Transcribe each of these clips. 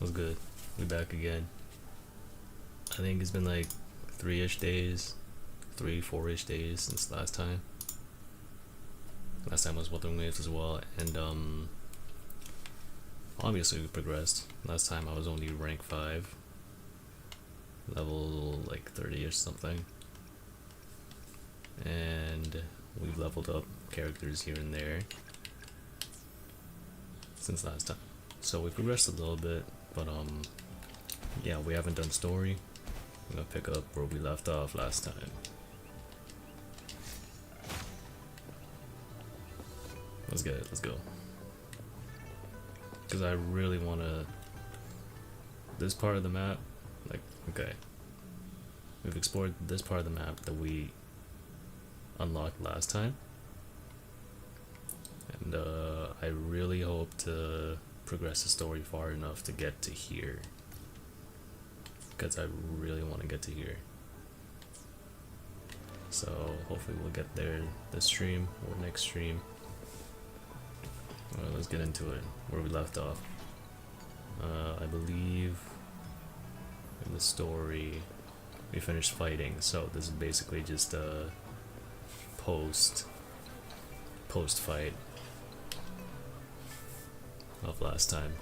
What's good? We back again. I think it's been like 3-ish days, 4-ish days since last time. Last time was Wuthering Waves as well, and obviously we progressed. Last time I was only rank 5, level like 30-ish something, and we've leveled up characters here and there since last time. So we progressed a little bit, but yeah, we haven't done story. I'm gonna pick up where we left off last time. Let's get it, let's go. Because I really wanna... This part of the map, like, okay. We've explored this part of the map that we unlocked last time. And I really hope to progress the story far enough to get to here. Because I really want to get to here. So hopefully we'll get there this stream or next stream. Alright, let's get into it. Where we left off. I believe in the story we finished fighting, so this is basically just a post fight of last time.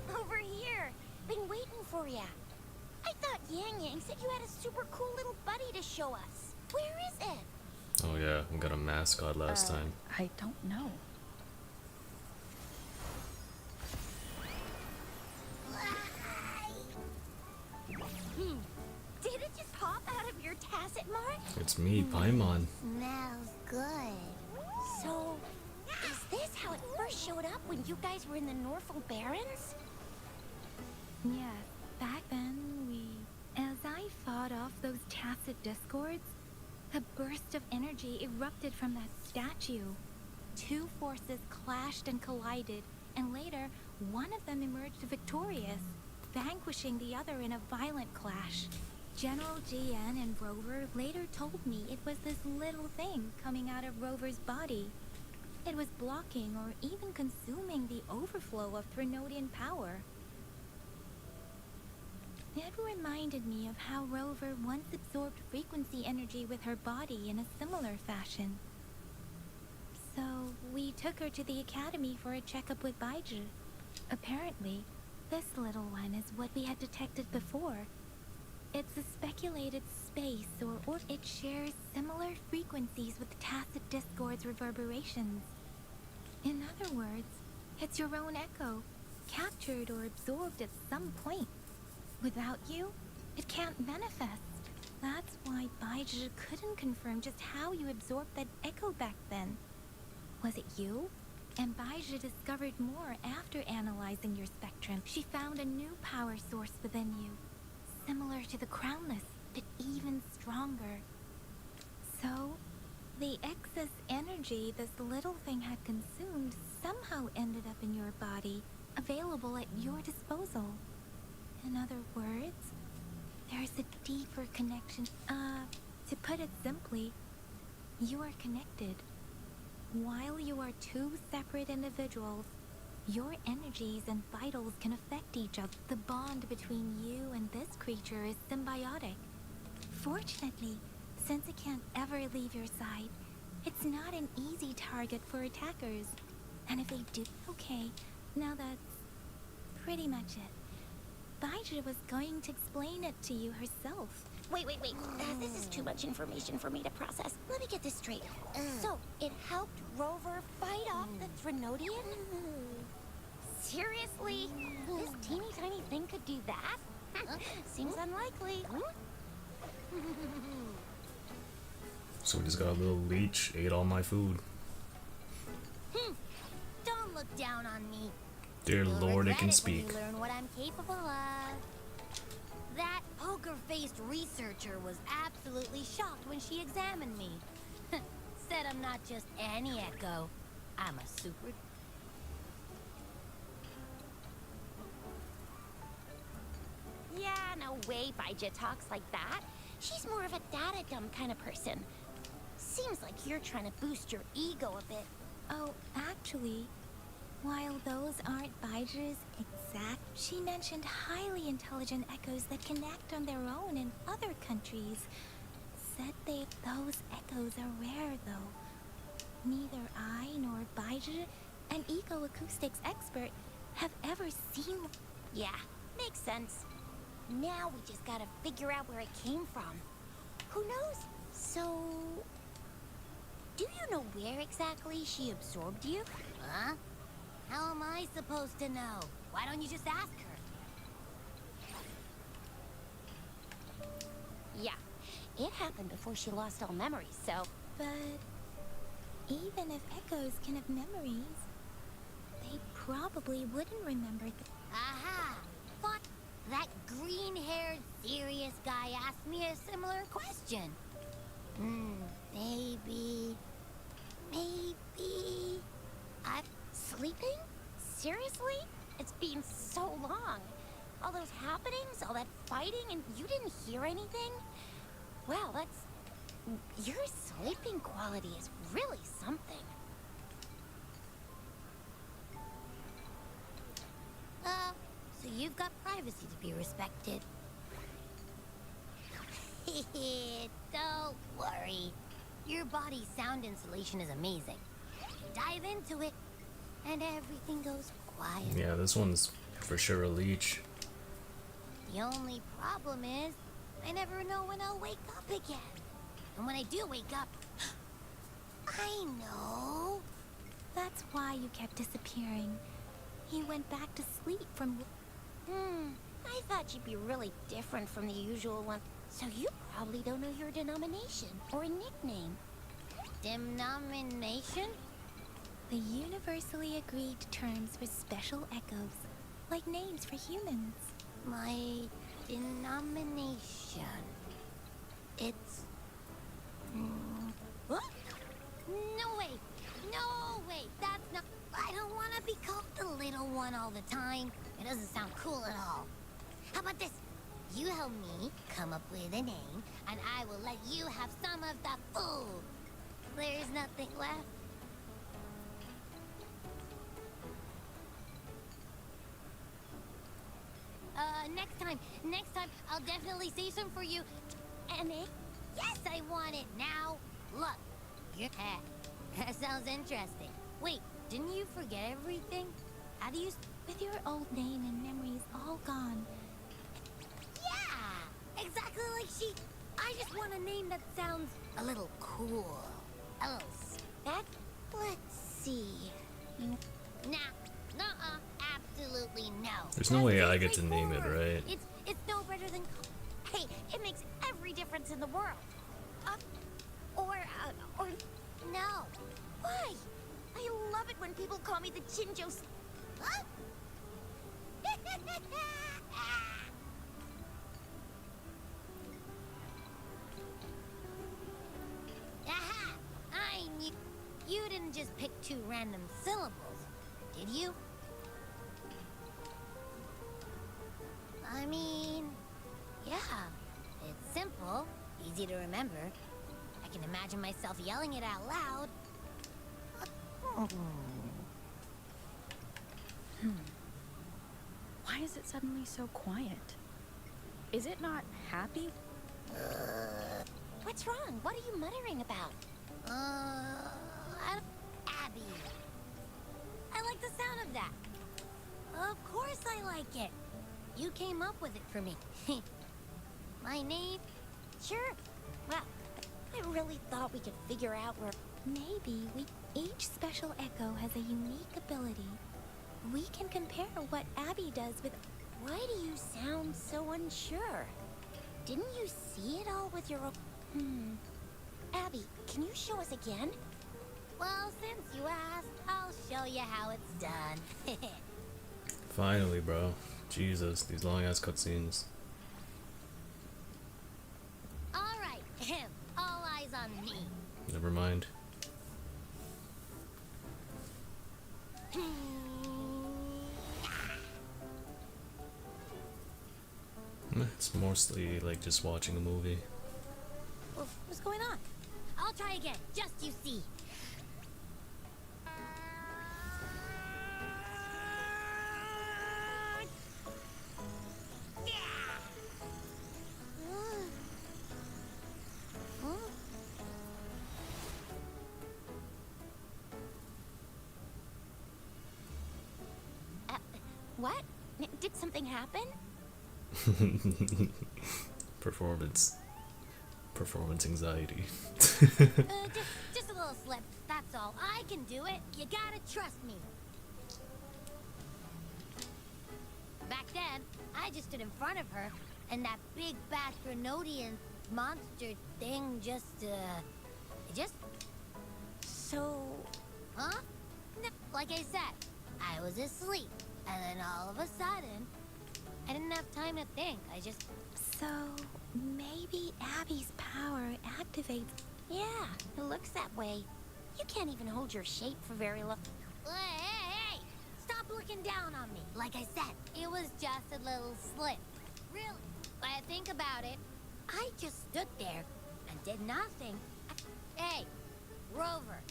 Over here! Been waiting for ya. I thought Yang Yang said you had a super cool little buddy to show us. Where is it? Oh yeah, we got a mascot last time. I don't know. Did it just pop out of your tacit mark? It's me, Paimon. Smells good. So, is this how it first showed up when you guys were in the Norfolk Barrens? Yes, back then as I fought off those tacit discords, a burst of energy erupted from that statue. Two forces clashed and collided, and later, one of them emerged victorious, vanquishing the other in a violent clash. General GN and Rover later told me it was this little thing coming out of Rover's body. It was blocking or even consuming the overflow of Threnodian power. It reminded me of how Rover once absorbed frequency energy with her body in a similar fashion. So, we took her to the academy for a checkup with Baiju. Apparently, this little one is what we had detected before. It's a speculated space, or it shares similar frequencies with tacit discord's reverberations. In other words, it's your own echo, captured or absorbed at some point. Without you, it can't manifest. That's why Baiju couldn't confirm just how you absorbed that echo back then. Was it you? And Baiju discovered more after analyzing your spectrum. She found a new power source within you, similar to the Crownless, but even stronger. So, the excess energy this little thing had consumed somehow ended up in your body, available at your disposal. In other words, there's a deeper connection. To put it simply, you are connected. While you are two separate individuals, your energies and vitals can affect each other. The bond between you and this creature is symbiotic. Fortunately, since it can't ever leave your side, it's not an easy target for attackers. And if they do... Okay, now that's pretty much it. Baiju was going to explain it to you herself. Wait. This is too much information for me to process. Let me get this straight. So, it helped Rover fight off the Threnodian? Seriously? This teeny tiny thing could do that? Seems unlikely. So we just got a little leech, ate all my food. Don't look down on me. Dear You'll Lord, it regret can when speak. you learn what I'm capable of. That poker-faced researcher was absolutely shocked when she examined me. Said I'm not just any echo. I'm a super... Yeah, no way Baija talks like that. She's more of a data dumb kind of person. Seems like you're trying to boost your ego a bit. Oh, actually, while those aren't Baiji's exact, she mentioned highly intelligent echoes that can act on their own in other countries. Said those echoes are rare, though. Neither I nor Baiji, an eco-acoustics expert, have ever seen. Yeah, makes sense. Now we just gotta figure out where it came from. Who knows? So, do you know where exactly she absorbed you? Huh? How am I supposed to know? Why don't you just ask her? Yeah, it happened before she lost all memories, so... But even if echoes can have memories, they probably wouldn't remember Aha! What? That green-haired, serious guy asked me a similar question. Maybe... I'm sleeping? Seriously? It's been so long. All those happenings, all that fighting, and you didn't hear anything? Well, that's... Your sleeping quality is really something. So you've got privacy to be respected. Don't worry. Your body's sound insulation is amazing. Dive into it, and everything goes quiet. Yeah, this one's for sure a leech. The only problem is, I never know when I'll wake up again. And when I do wake up, I know. That's why you kept disappearing. You went back to sleep from... I thought you'd be really different from the usual one. So you probably don't know your denomination or a nickname. Denomination? The universally agreed terms for special echoes, like names for humans. My denomination. It's... What? No way! No way! That's not... I don't want to be called the little one all the time. It doesn't sound cool at all. How about this? You help me come up with a name, and I will let you have some of the food. There's nothing left. Next time, I'll definitely say some for you. And it? Yes, I want it now. Look, your hat. That sounds interesting. Wait, didn't you forget everything? How do you... With your old name and memories all gone. Yeah, exactly like she... I just want a name that sounds a little cool. A little... That... Let's see... Nah, nuh-uh, absolutely no. There's no way I get to name it, right? It's no better than... Hey, it makes every difference in the world. Or no. Why? I love it when people call me the Chinjo... Huh? Aha! I knew... You didn't just pick two random syllables, did you? I mean... Yeah. It's simple, easy to remember. I can imagine myself yelling it out loud. Why is it suddenly so quiet? Is it not happy? What's wrong? What are you muttering about? Abby. I like the sound of that. Of course I like it. You came up with it for me. My name? Sure. Well, I really thought we could figure out where... Maybe each special echo has a unique ability. We can compare what Abby does with... Why do you sound so unsure? Didn't you see it all with your own... Abby, can you show us again? Well, since you asked, I'll show you how it's done. Finally, bro. Jesus, these long ass cutscenes. Alright, all eyes on me. Never mind. It's mostly like just watching a movie. What's going on? I'll try again, just you see. What? Did something happen? Performance anxiety. Just a little slip, that's all. I can do it. You gotta trust me. Back then, I just stood in front of her, and that big bad Grenodian monster thing just. So... Huh? Like I said, I was asleep, and then all of a sudden, I didn't have time to think. So, maybe Abby's power activates... Yeah, it looks that way. You can't even hold your shape for very long. Hey! Stop looking down on me. Like I said, it was just a little slip. Really? When I think about it, I just stood there and did nothing. Hey, Rover,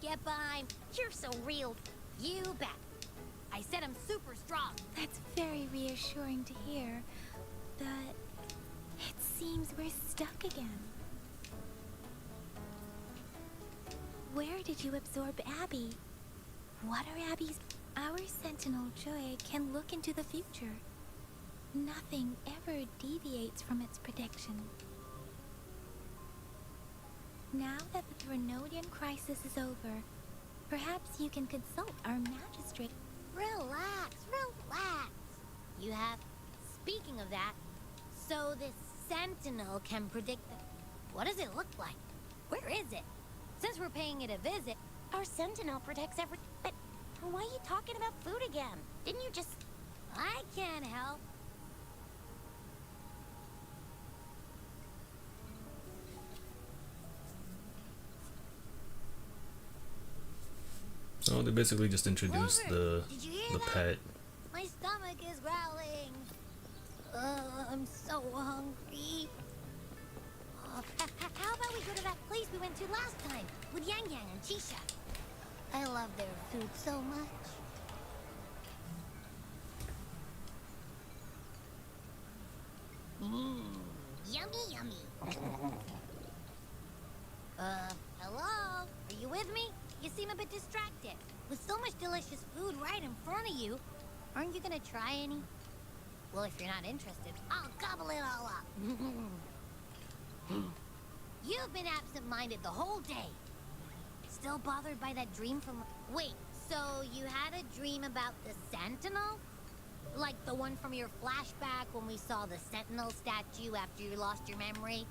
get behind. You're so real. You bet. I said I'm super strong. That's very reassuring to hear, but it seems we're stuck again. Where did you absorb Abby? What are Abby's... Our Sentinel Joy can look into the future. Nothing ever deviates from its prediction. Now that the Grenodian crisis is over, perhaps you can consult our magistrate. Relax. You have... Speaking of that, so this Sentinel can predict the... What does it look like? Where is it? Since we're paying it a visit... Our Sentinel protects every... But why are you talking about food again? Didn't you just... I can't help. So they basically just introduced Rover, did you hear the that? pet. My stomach is growling. I'm so hungry. How about we go to that place we went to last time with Yang Yang and Chisha? I love their food so much. Yummy. Hello? Are you with me? You seem a bit distracted. With so much delicious food right in front of you, aren't you gonna try any? Well, if you're not interested, I'll gobble it all up. You've been absent-minded the whole day. Still bothered by that dream from... Wait, so you had a dream about the Sentinel? Like the one from your flashback when we saw the Sentinel statue after you lost your memory?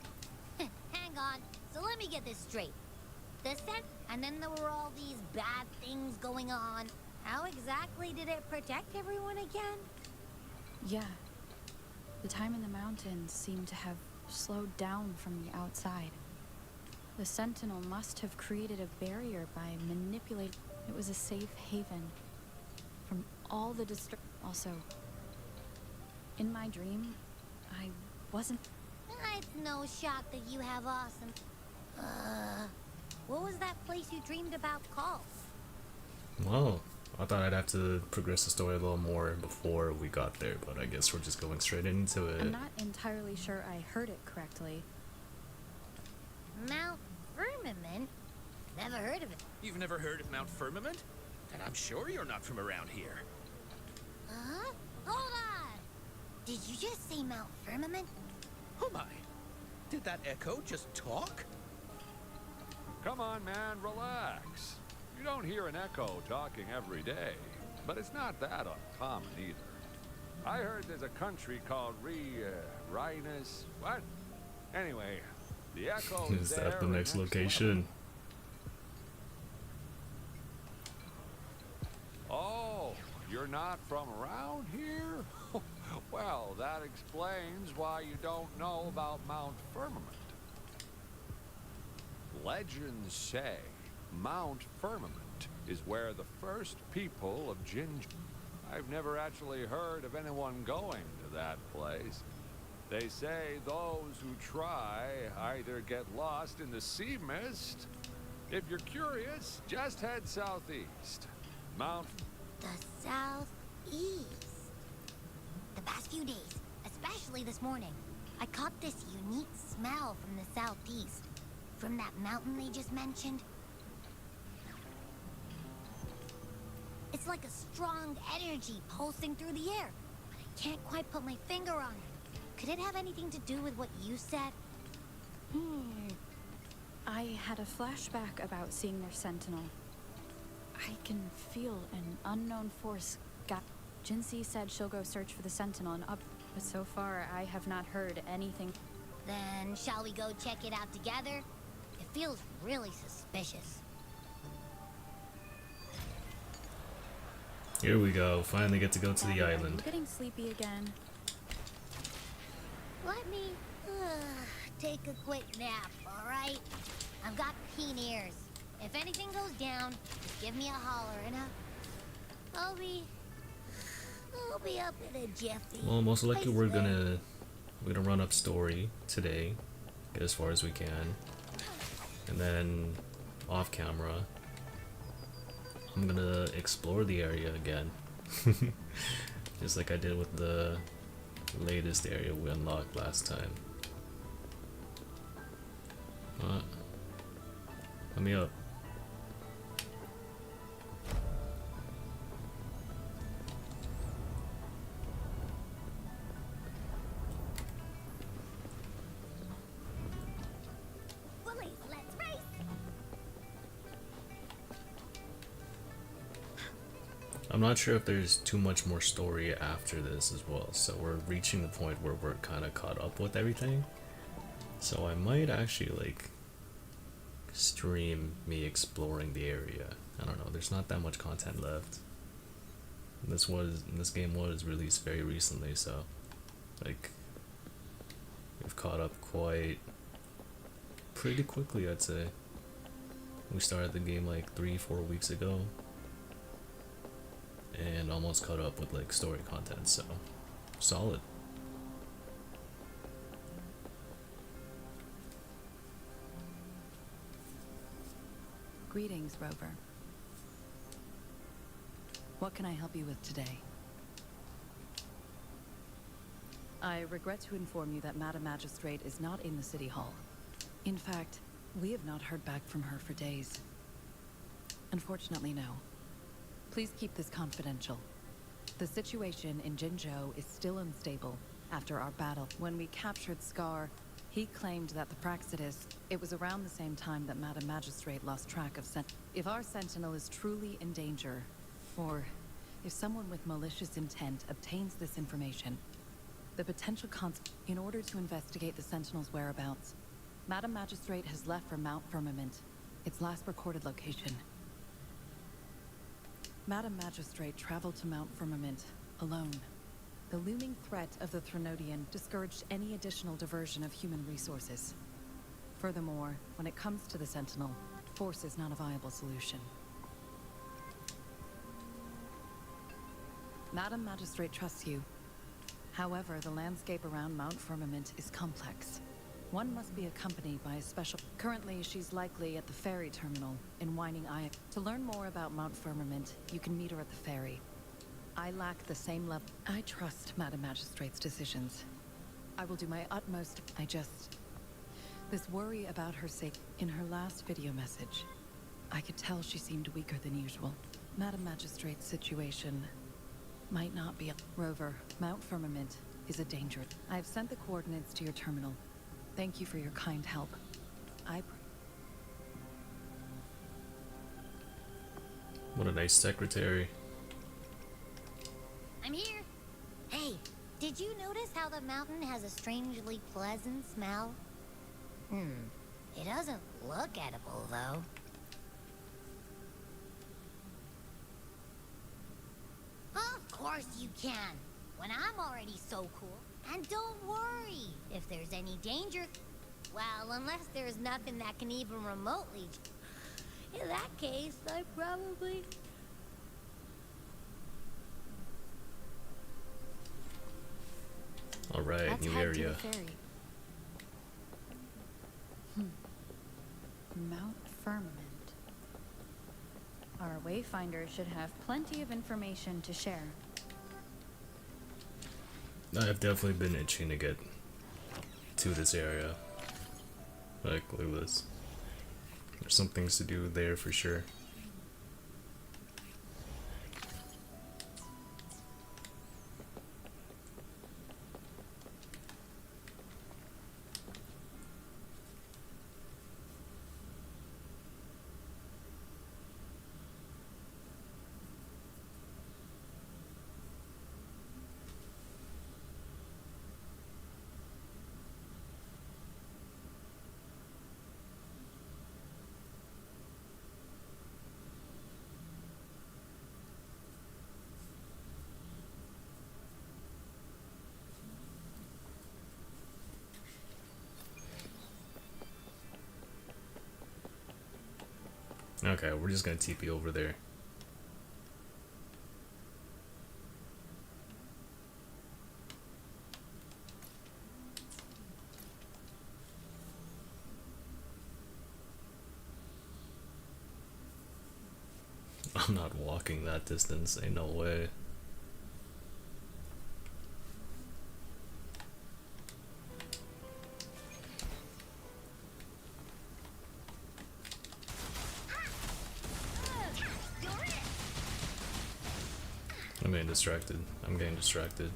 Hang on, so let me get this straight. The and then there were all these bad things going on. How exactly did it protect everyone again? Yeah. The time in the mountains seemed to have slowed down from the outside. The Sentinel must have created a barrier by manipulating... It was a safe haven from all the Also, in my dream, I wasn't... It's no shock that you have awesome... what was that place you dreamed about called? Well, I thought I'd have to progress the story a little more before we got there, but I guess we're just going straight into it. I'm not entirely sure I heard it correctly. Mount Firmament? Never heard of it. You've never heard of Mount Firmament? And I'm sure you're not from around here. Huh? Hold on! Did you just say Mount Firmament? Oh my! Did that echo just talk? Come on, man, relax. You don't hear an echo talking every day, but it's not that uncommon either. I heard there's a country called Rhinus... What? Anyway, the echo Is that the next location? Oh, you're not from around here? Well, that explains why you don't know about Mount Firmament. Legends say Mount Firmament is where the first people of Ginger... I've never actually heard of anyone going to that place. They say those who try either get lost in the sea mist. If you're curious, just head southeast. Mount... The southeast. The past few days, especially this morning, I caught this unique smell from the southeast. From that mountain they just mentioned. It's like a strong energy pulsing through the air, but I can't quite put my finger on it. Could it have anything to do with what you said? I had a flashback about seeing their sentinel. I can feel an unknown force. Jinsey said she'll go search for the sentinel and up, but so far I have not heard anything. Then shall we go check it out together? It feels really suspicious. Here we go. Finally get to go to the Are you island. getting sleepy again? Let me take a quick nap, alright? I've got keen ears. If anything goes down, just give me a holler and I'll be up in a jiffy. Well, most likely I we're swear. gonna run up story today, get as far as we can, and then off camera, I'm gonna explore the area again, just like I did with the latest area we unlocked last time. Let me up. Bullies, let's race! I'm not sure if there's too much more story after this as well, so we're reaching the point where we're kind of caught up with everything. So I might actually like stream me exploring the area. I don't know, there's not that much content left. This game was released very recently, so like we've caught up pretty quickly, I'd say. We started the game like 3-4 weeks ago and almost caught up with like story content, so solid. Greetings, Rover. What can I help you with today? I regret to inform you that Madam Magistrate is not in the City Hall. In fact, we have not heard back from her for days. Unfortunately, no. Please keep this confidential. The situation in Jinzhou is still unstable after our battle. When we captured Scar, he claimed that the Praxidus... It was around the same time that Madam Magistrate lost track of If our Sentinel is truly in danger, or if someone with malicious intent obtains this information, the potential in order to investigate the Sentinel's whereabouts, Madam Magistrate has left for Mount Firmament, its last recorded location. Madam Magistrate traveled to Mount Firmament alone. The looming threat of the Threnodian discouraged any additional diversion of human resources. Furthermore, when it comes to the Sentinel, force is not a viable solution. Madam Magistrate trusts you. However, the landscape around Mount Firmament is complex. One must be accompanied by a special... Currently, she's likely at the ferry terminal in Whining Eye. To learn more about Mount Firmament, you can meet her at the ferry. I lack the same level... I trust Madam Magistrate's decisions. I will do my utmost. This worry about her sake. In her last video message, I could tell she seemed weaker than usual. Madam Magistrate's situation might not be... Rover, Mount Firmament is a danger. I have sent the coordinates to your terminal. Thank you for your kind help. What a nice secretary. I'm here. Hey, did you notice how the mountain has a strangely pleasant smell? It doesn't look edible, though. Of course you can, when I'm already so cool. And don't worry, if there's any danger... Well, unless there's nothing that can even remotely... In that case, I probably... Alright, Let's new head to area. the ferry. Mount Firmament. Our wayfinder should have plenty of information to share. I've definitely been itching to get to this area. Like, look at this. There's some things to do there for sure. Okay, we're just gonna TP over there. I'm not walking that distance, ain't no way. I'm getting distracted. I'm getting distracted.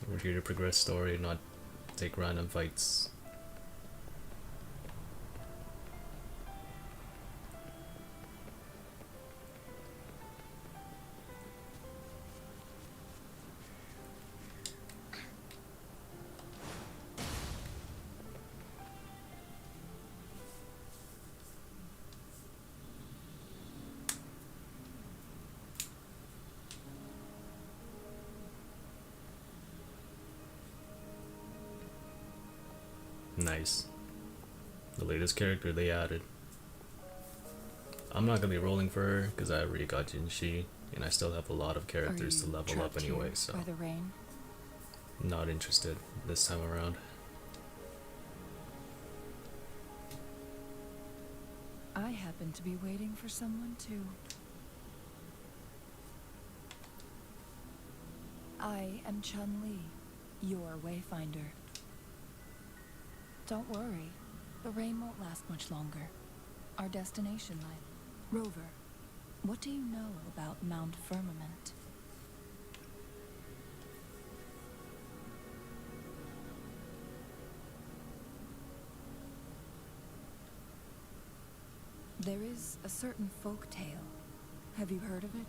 We're here to progress story, not take random fights. Nice. The latest character they added. I'm not gonna be rolling for her because I already got Jinshi, and I still have a lot of characters to level up anyway, so By the rain? not interested this time around. I happen to be waiting for someone too. I am Chun-Li, your wayfinder. Don't worry, the rain won't last much longer. Our destination lies. Rover, what do you know about Mount Firmament? There is a certain folk tale. Have you heard of it?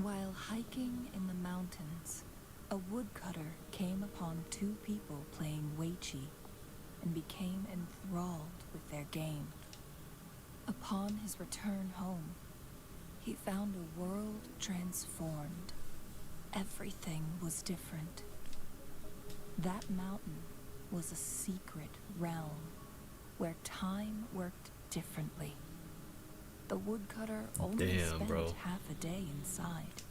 While hiking in the mountains, a woodcutter came upon two people playing Weiqi and became enthralled with their game. Upon his return home, he found a world transformed. Everything was different. That mountain was a secret realm where time worked differently. The woodcutter only spent half a day inside.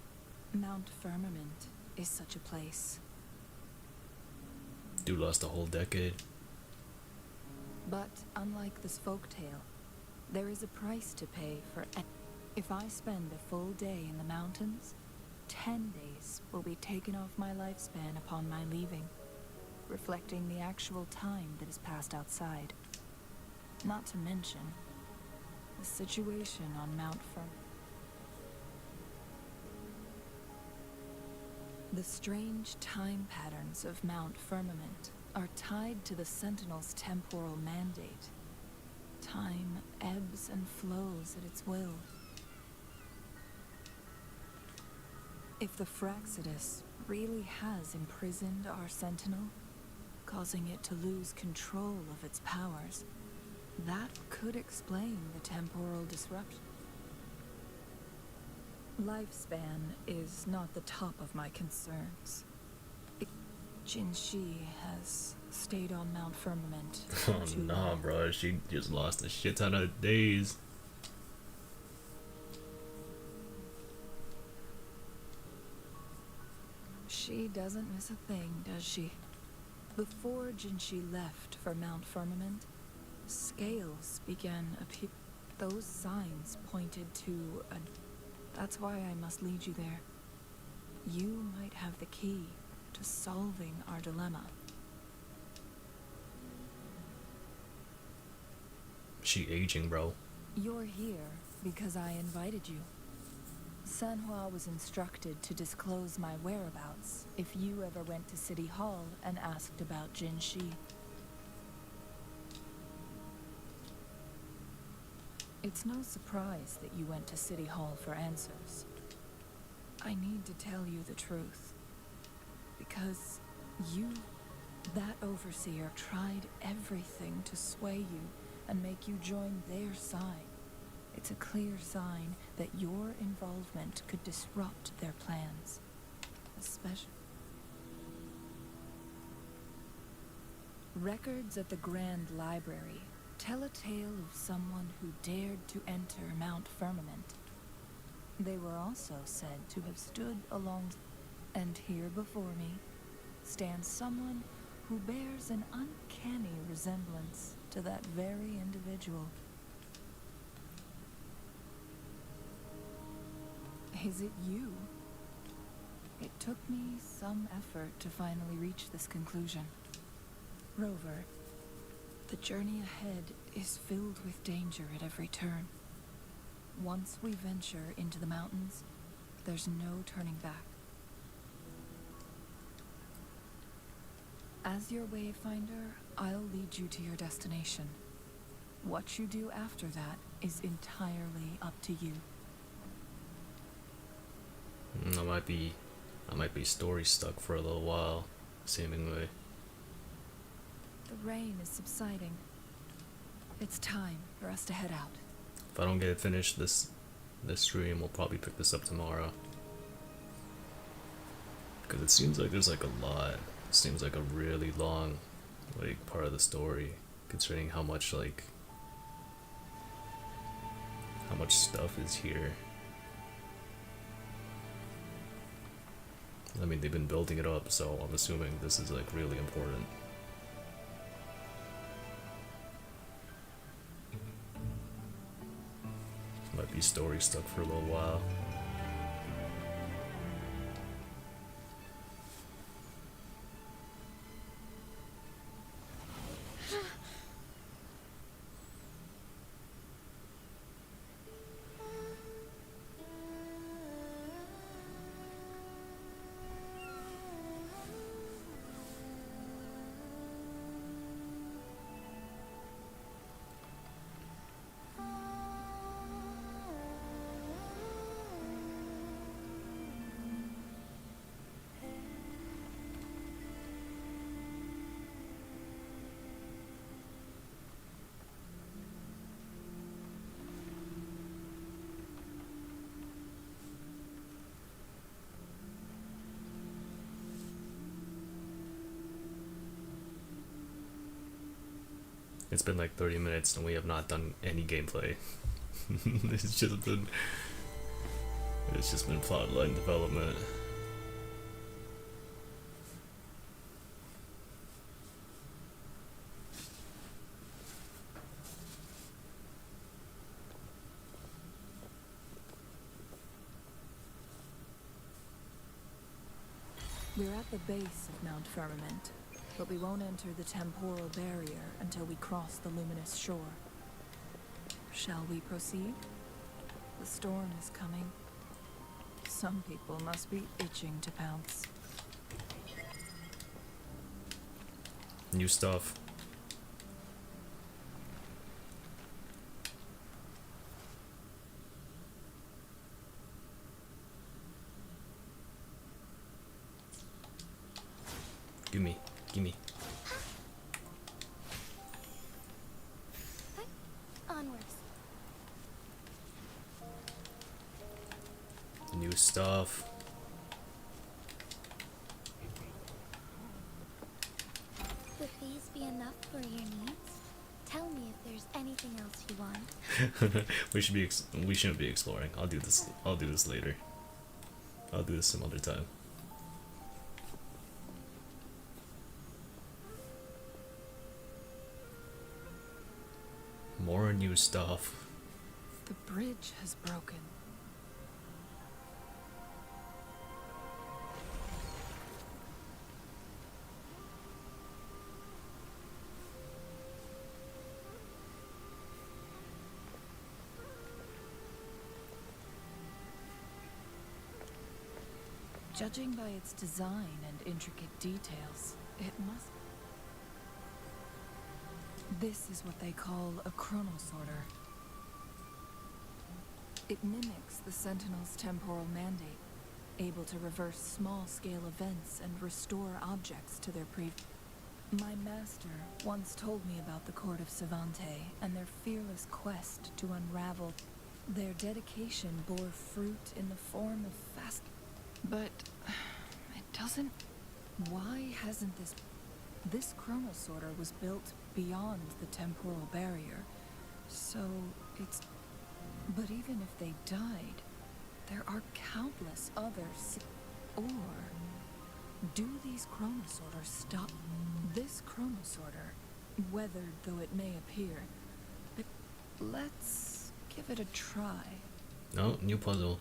Mount Firmament is such a place. Dude lost a whole decade. But unlike this folktale, there is a price to pay for if I spend a full day in the mountains, 10 days will be taken off my lifespan upon my leaving, reflecting the actual time that is passed outside. Not to mention the situation on Mount Firmament. The strange time patterns of Mount Firmament are tied to the Sentinel's temporal mandate. Time ebbs and flows at its will. If the Fraxidus really has imprisoned our Sentinel, causing it to lose control of its powers, that could explain the temporal disruption. Lifespan is not the top of my concerns. Jinshi has stayed on Mount Firmament for too Oh nah, long. bro, she just lost a shit ton of days. She doesn't miss a thing, does she? Before Jinshi left for Mount Firmament, scales began appearing. Those signs pointed to a... That's why I must lead you there. You might have the key to solving our dilemma. She aging, bro. You're here because I invited you. Sanhua was instructed to disclose my whereabouts if you ever went to City Hall and asked about Jinshi. It's no surprise that you went to City Hall for answers. I need to tell you the truth. Because you, that overseer, tried everything to sway you and make you join their side. It's a clear sign that your involvement could disrupt their plans. Especially... Records at the Grand Library tell a tale of someone who dared to enter Mount Firmament. They were also said to have stood along... And here before me stands someone who bears an uncanny resemblance to that very individual. Is it you? It took me some effort to finally reach this conclusion. Rover, the journey ahead is filled with danger at every turn. Once we venture into the mountains, there's no turning back. As your wayfinder, I'll lead you to your destination. What you do after that is entirely up to you. I might be story stuck for a little while, seemingly. The rain is subsiding. It's time for us to head out. If I don't get it finished this stream, we'll probably pick this up tomorrow. Because it seems like there's like a lot. It seems like a really long, like, part of the story, considering how much stuff is here. I mean, they've been building it up, so I'm assuming this is like really important. Might be story stuck for a little while. It's been like 30 minutes and we have not done any gameplay. It's just been plotline development. We're at the base of Mount Firmament, but we won't enter the temporal barrier until we cross the luminous shore. Shall we proceed? The storm is coming. Some people must be itching to pounce. New stuff. Gimme, gimme. Onwards. New stuff. Would these be enough for your needs? Tell me if there's anything else you want. we shouldn't be exploring. I'll do this later. I'll do this some other time. More new stuff. The bridge has broken. Judging by its design and intricate details, it must... This is what they call a chronosorter. It mimics the Sentinel's temporal mandate, able to reverse small-scale events and restore objects to their My master once told me about the Court of Savante and their fearless quest to unravel. Their dedication bore fruit in the form of fast... But... it doesn't... Why hasn't this... This chronosorter was built beyond the temporal barrier, so it's... But even if they died, there are countless others. Or... Do these chronosorters stop? This chronosorter, weathered though it may appear, but let's give it a try. Oh, new puzzle.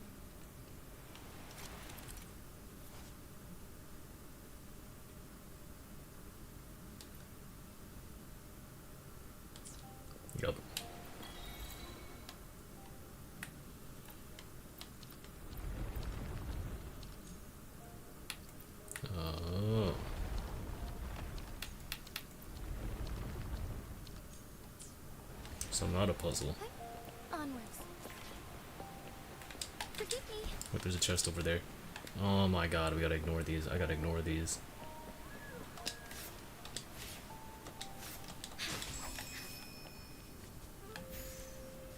Yup. Oh. So not a puzzle. Onwards. Forgive me. Wait, there's a chest over there. Oh my god, we gotta ignore these. I gotta ignore these.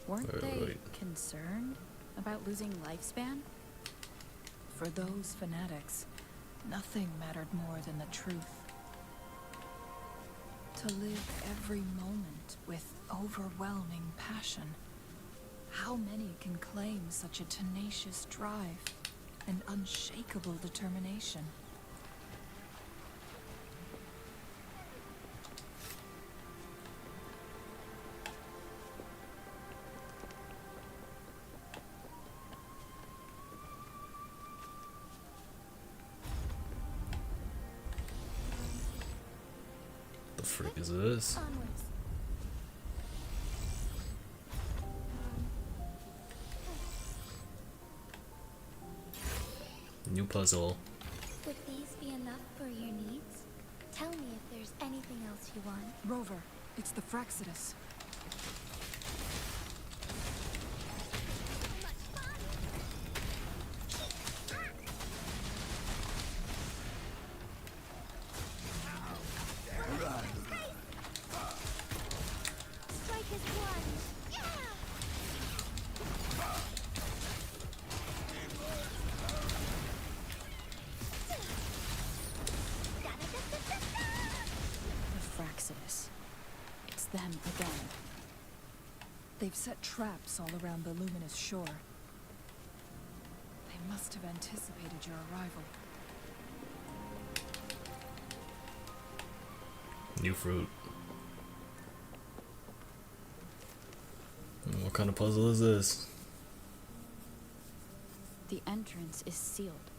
Weren't Wait, they wait. concerned about losing lifespan? For those fanatics, nothing mattered more than the truth. To live every moment with overwhelming passion. How many can claim such a tenacious drive and unshakable determination? The frick is this? Onwards. New puzzle. Would these be enough for your needs? Tell me if there's anything else you want. Rover, it's the Fraxidus. Strike his plunge. The Fraxidus. It's them again. They've set traps all around the luminous shore. They must have anticipated your arrival. New fruit. What kind of puzzle is this? The entrance is sealed.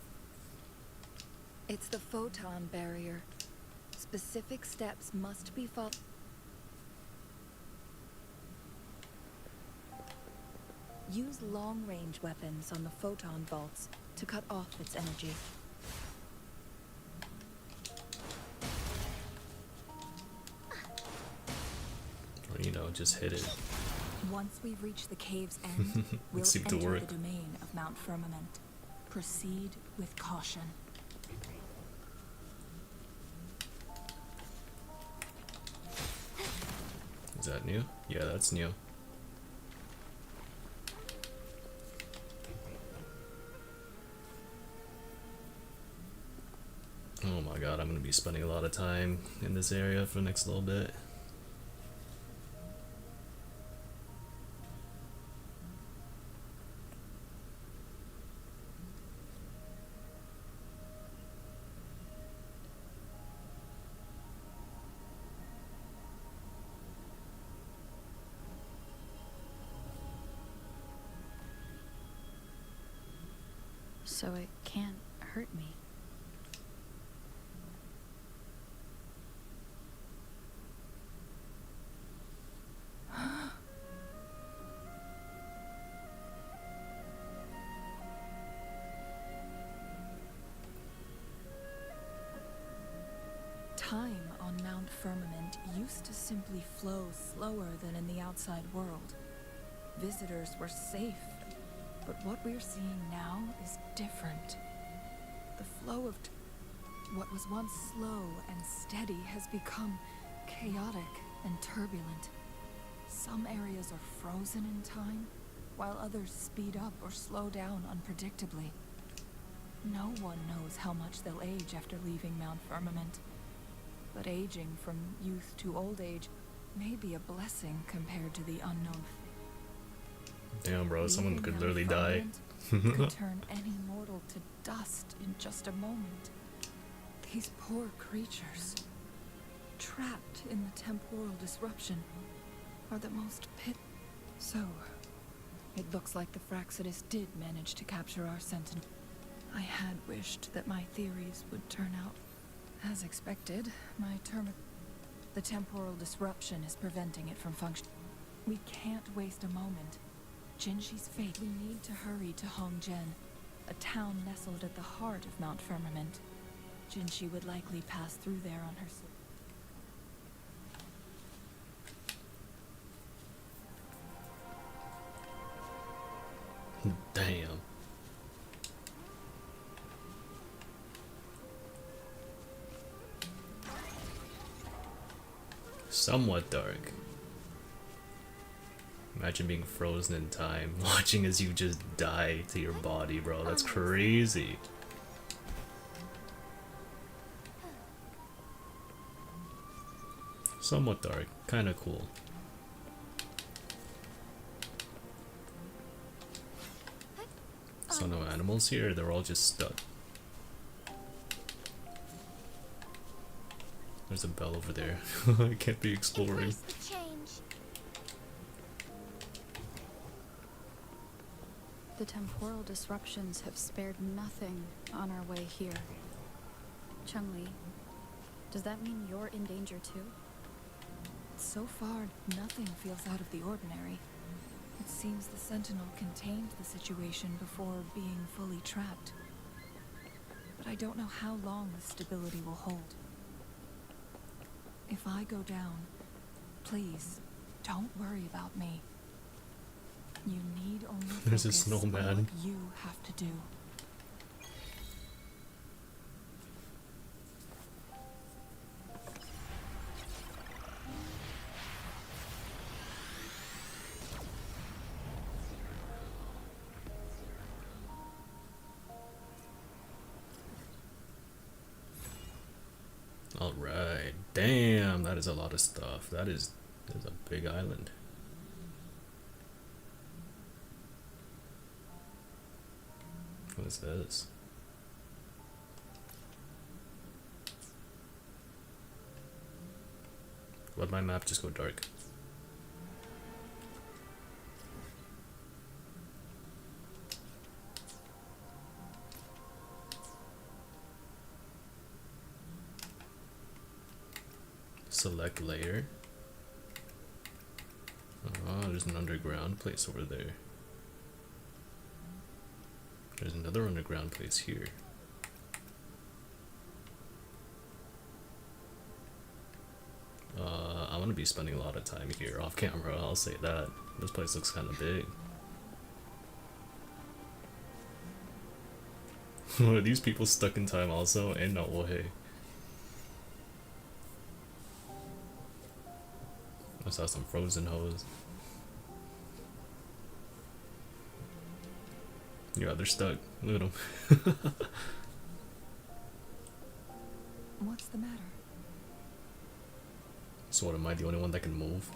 It's the photon barrier. Specific steps must be followed. Use long-range weapons on the photon vaults to cut off its energy. Or, you know, just hit it. Once we reach the cave's end, we'll seemed to enter work. the domain of Mount Firmament. Proceed with caution. Is that new? Yeah, that's new. Oh my god, I'm gonna be spending a lot of time in this area for the next little bit. so it can't hurt me. Time on Mount Firmament used to simply flow slower than in the outside world. Visitors were safe, but what we're seeing now is different. The flow of what was once slow and steady has become chaotic and turbulent. Some areas are frozen in time, while others speed up or slow down unpredictably. No one knows how much they'll age after leaving Mount Firmament. But aging from youth to old age may be a blessing compared to the unknown. Damn, bro, someone Leaving could Mount literally die. Firmament could turn any mortal to dust in just a moment. These poor creatures, trapped in the temporal disruption, are the most So, it looks like the Fraxidus did manage to capture our sentinel. I had wished that my theories would turn out as expected. The temporal disruption is preventing it from functioning. We can't waste a moment. Jinshi's fate. We need to hurry to Hongjian, a town nestled at the heart of Mount Firmament. Jinshi would likely pass through there on her. Damn. Somewhat dark. Imagine being frozen in time, watching as you just die to your body, bro. That's crazy. Somewhat dark, kinda cool. So no animals here, they're all just stuck. There's a bell over there. I can't be exploring. The change. The temporal disruptions have spared nothing on our way here. Chun-Li, does that mean you're in danger too? So far, nothing feels out of the ordinary. It seems the Sentinel contained the situation before being fully trapped. But I don't know how long the stability will hold. If I go down, please, don't worry about me. You need only There's a focus on snowman. what you have to do. Alright. Damn, that is a lot of stuff. That is a big island. What is this? Let my map just go dark. Select layer. Oh, there's an underground place over there. There's another underground place here. I want to be spending a lot of time here off camera, I'll say that. This place looks kind of big. Are these people stuck in time also? And no way. I saw some frozen hoes. Yeah, they're stuck. Look at them. What's the matter? So what, am I the only one that can move?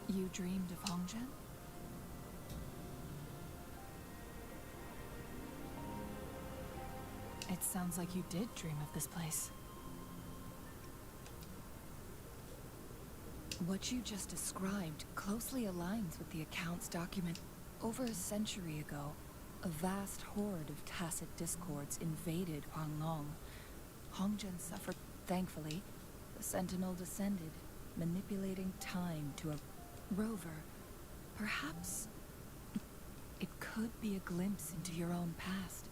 You dreamed of Hongjian? It sounds like you did dream of this place. What you just described closely aligns with the accounts document over a century ago. A vast horde of tacit discords invaded Huanglong. Hongzhen suffered. Thankfully, the Sentinel descended, manipulating time to a rover. Perhaps it could be a glimpse into your own past.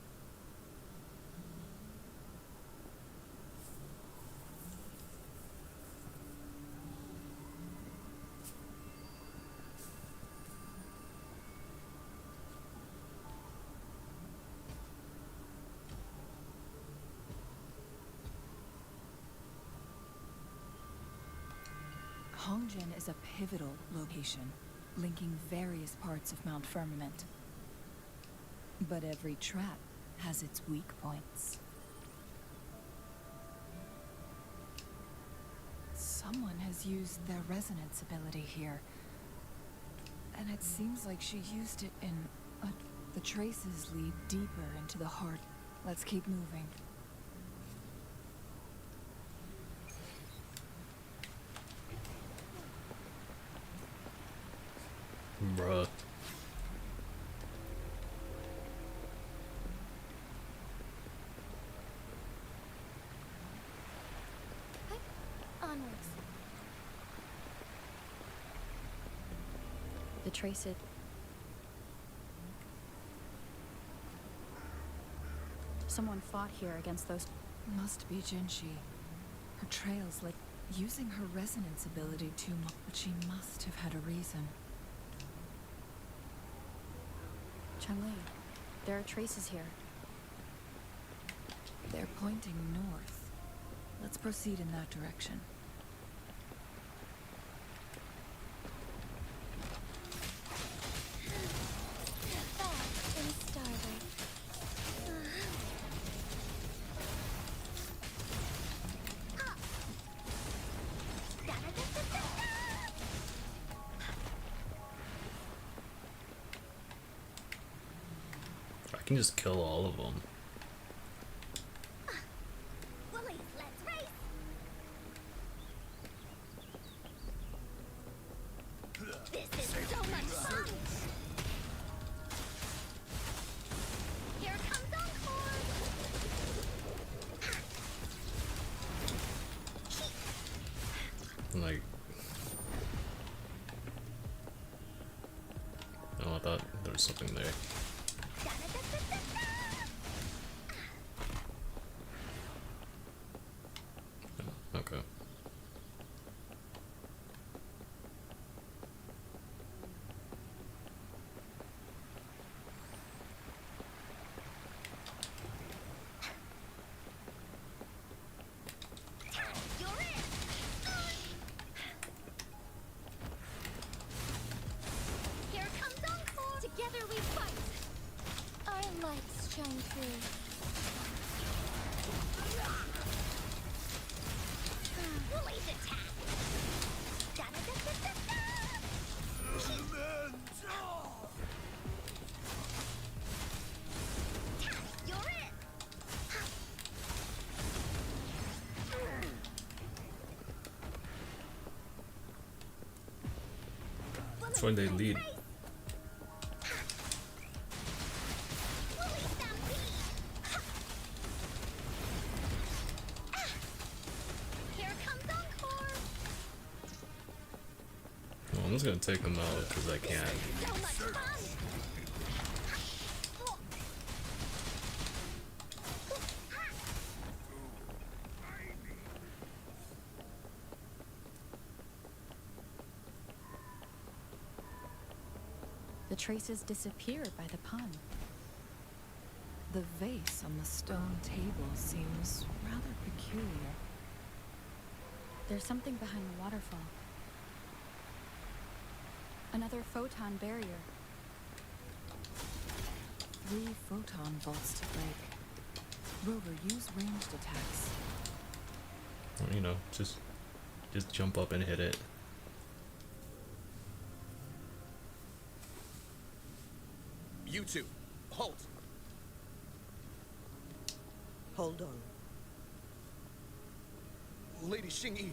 Hongzhen is a pivotal location, linking various parts of Mount Firmament. But every trap has its weak points. Someone has used their resonance ability here. And it seems like she used it in... the traces lead deeper into the heart. Let's keep moving. Bruh. Onwards. The traces. Someone fought here against those. Must be Jinshi. Her trails like using her resonance ability too much, but she must have had a reason. Chun-Li, there are traces here. They're pointing north. Let's proceed in that direction. Fast and starboard. I can just kill all of them. Woolies, let's race! This is so much fun! Here comes Encore! Like, oh, I thought there was something there. Oh, okay. You're in! Here comes Encore! Together we fight! Our lights shine through. Woolies attack! You're in! That's when they lead. Woolies stampede! Here comes Encore! Well, I'm just gonna take them out because I can. So much fun! The traces disappeared by the pun. The vase on the stone table seems rather peculiar. There's something behind the waterfall. Another photon barrier. 3 photon bolts to break. Rover, use ranged attacks. Well, you know, just jump up and hit it. You two, halt! Hold on. Lady Xingyi,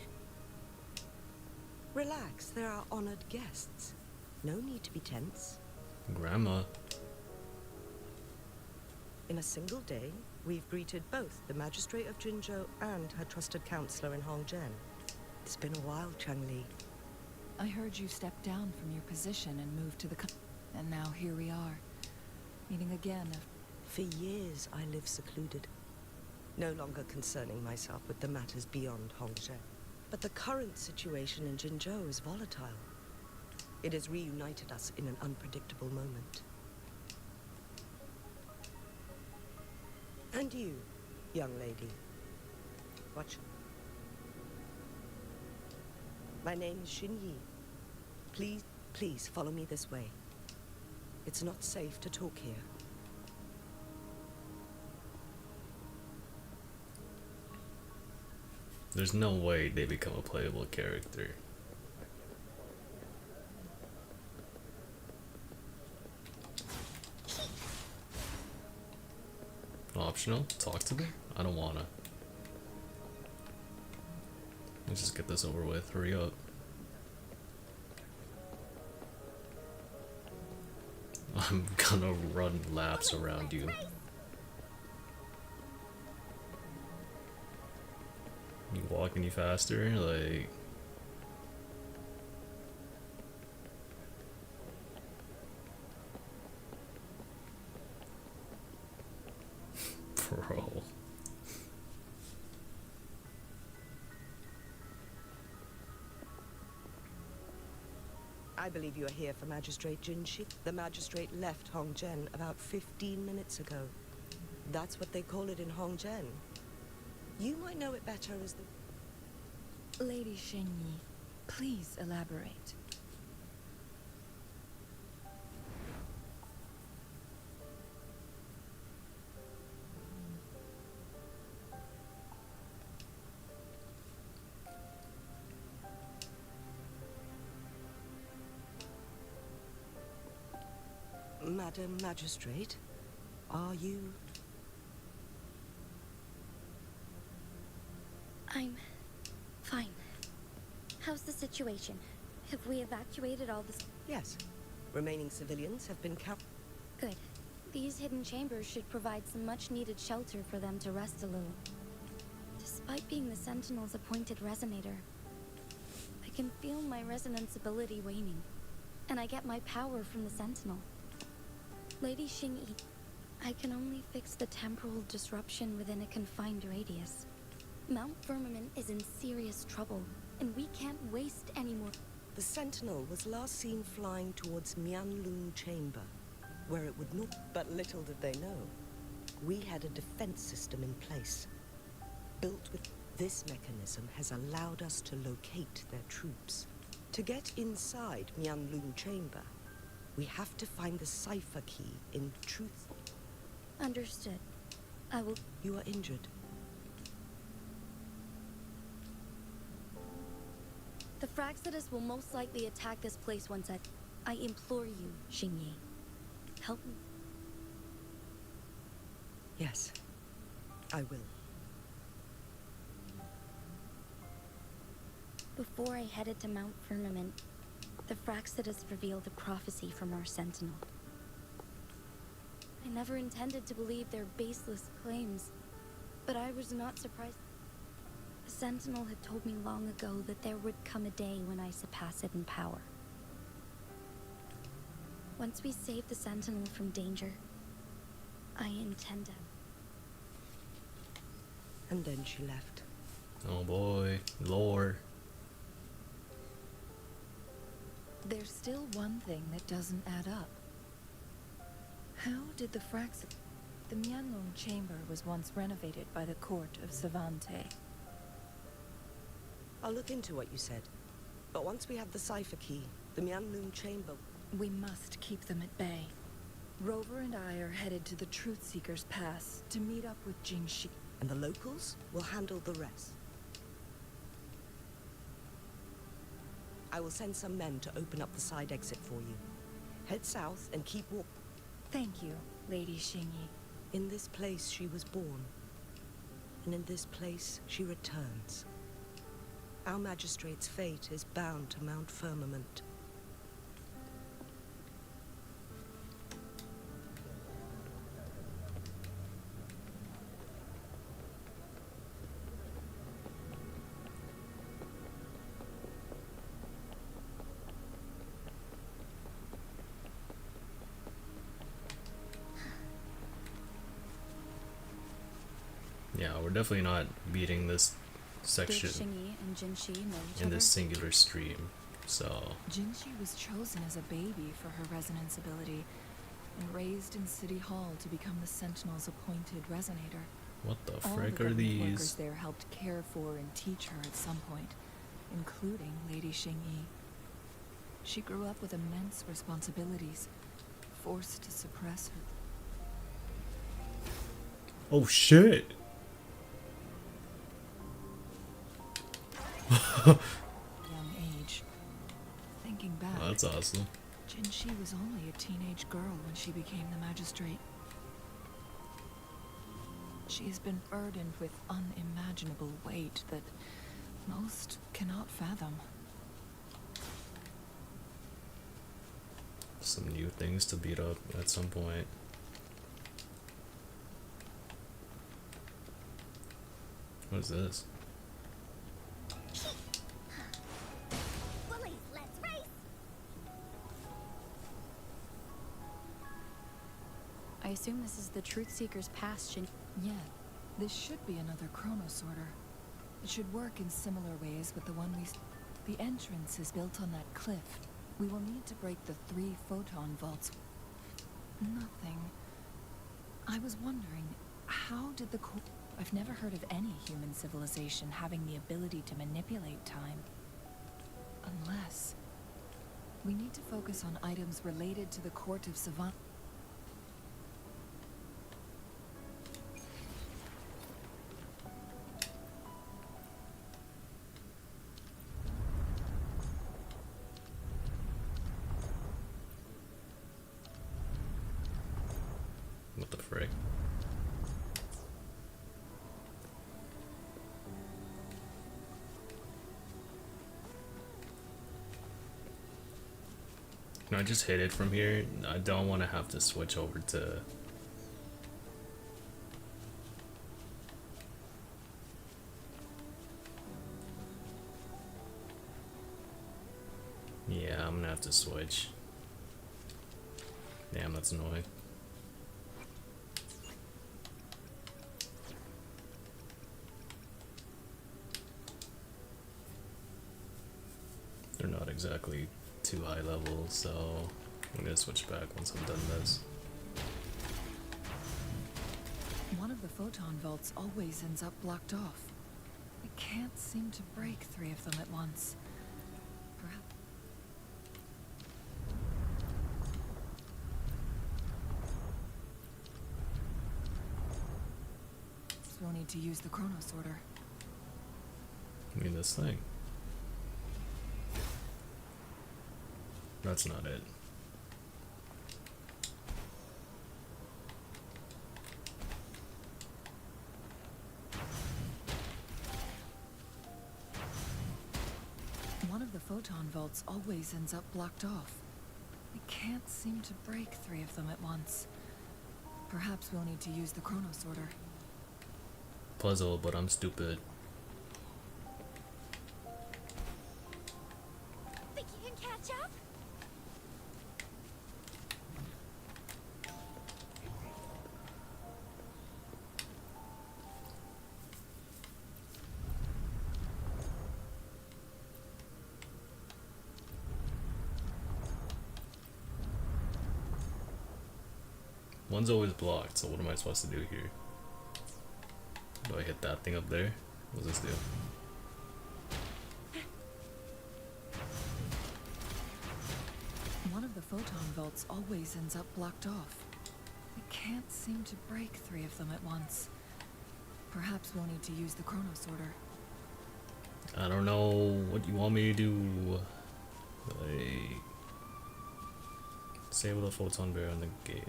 Relax, there are honored guests. No need to be tense. Grandma. In a single day, we've greeted both the Magistrate of Jinzhou and her trusted counselor in Hongzhen. It's been a while, Changli. I heard you stepped down from your position and moved to the and now here we are, meeting again. For years, I lived secluded, no longer concerning myself with the matters beyond Hongzhen. But the current situation in Jinzhou is volatile. It has reunited us in an unpredictable moment. And you, young lady. Watch. My name is Xin Yi. Please follow me this way. It's not safe to talk here. There's no way they become a playable character. Optional? Talk to me? I don't wanna. Let's just get this over with. Hurry up. I'm gonna run laps around you. You walk any faster? Like... Bro. I believe you are here for Magistrate Jinshi. The magistrate left Hongzhen about 15 minutes ago. That's what they call it in Hongzhen. You might know it better as the... Lady Xin Yi, please elaborate. Madam Magistrate, are you... I'm fine. How's the situation? Have we evacuated all the... Yes. Remaining civilians have been Good. These hidden chambers should provide some much-needed shelter for them to rest a little. Despite being the Sentinel's appointed resonator, I can feel my resonance ability waning, and I get my power from the Sentinel. Lady Xingyi, I can only fix the temporal disruption within a confined radius. Mount Firmament is in serious trouble, and we can't waste any more. The Sentinel was last seen flying towards Mianlun Chamber, where it would not... But little did they know. We had a defense system in place. Built with... This mechanism has allowed us to locate their troops. To get inside Mianlun Chamber, we have to find the cipher key in truth. Understood. I will... You are injured. The Fraxidus will most likely attack this place once I implore you, Xingyi. Help me. Yes, I will. Before I headed to Mount Firmament, the Fraxidus revealed a prophecy from our Sentinel. I never intended to believe their baseless claims, but I was not surprised. The Sentinel had told me long ago that there would come a day when I surpass it in power. Once we save the Sentinel from danger, I intend to... And then she left. Oh boy, lore. There's still one thing that doesn't add up. How did the Fraxidus... The Mianlun Chamber was once renovated by the court of Savante. I'll look into what you said. But once we have the cipher key, the Mianlun Chamber... We must keep them at bay. Rover and I are headed to the Truth Seeker's Pass to meet up with Jingxi. And the locals will handle the rest. I will send some men to open up the side exit for you. Head south and keep walking. Thank you, Lady Xingyi. In this place she was born. And in this place she returns. Our magistrate's fate is bound to Mount Firmament. Yeah, we're definitely not beating this Did section Xingyi and Jinxi know each in other? this singular stream. So, Jinxi was chosen as a baby for her resonance ability and raised in City Hall to become the Sentinel's appointed resonator. what the All frick the are government workers these? there helped care for and teach her at some point, including Lady Xingyi. She grew up with immense responsibilities, forced to suppress her. Oh shit! Young age. Thinking back, Oh, that's awesome. Jinxi was only a teenage girl when she became the magistrate. She has been burdened with unimaginable weight that most cannot fathom. Some new things to beat up at some point. What is this? Bullies, let's race! I assume this is the Truth Seeker's past, Jin. Yeah, this should be another chronosorter. It should work in similar ways with the one we... The entrance is built on that cliff. We will need to break the 3 photon vaults. Nothing. I was wondering, how did the I've never heard of any human civilization having the ability to manipulate time. Unless... We need to focus on items related to the Court of Savant. What the frick? Can I just hit it from here? I don't want to have to switch over to... Yeah, I'm gonna have to switch. Damn, that's annoying. They're not exactly too high level, so I'm gonna switch back once I'm done this. One of the photon vaults always ends up blocked off. I can't seem to break 3 of them at once. Perhaps we'll need to use the chronosorter. I mean, this thing. That's not it. One of the photon vaults always ends up blocked off. I can't seem to break 3 of them at once. Perhaps we'll need to use the chronosorter. Puzzle, but I'm stupid. Think you can catch up? One's always blocked, so what am I supposed to do here? Do I hit that thing up there? What does this do? One of the photon vaults always ends up blocked off. I can't seem to break 3 of them at once. Perhaps we'll need to use the chronosorter. I don't know what you want me to do. Like, disable the photon barrier on the gate.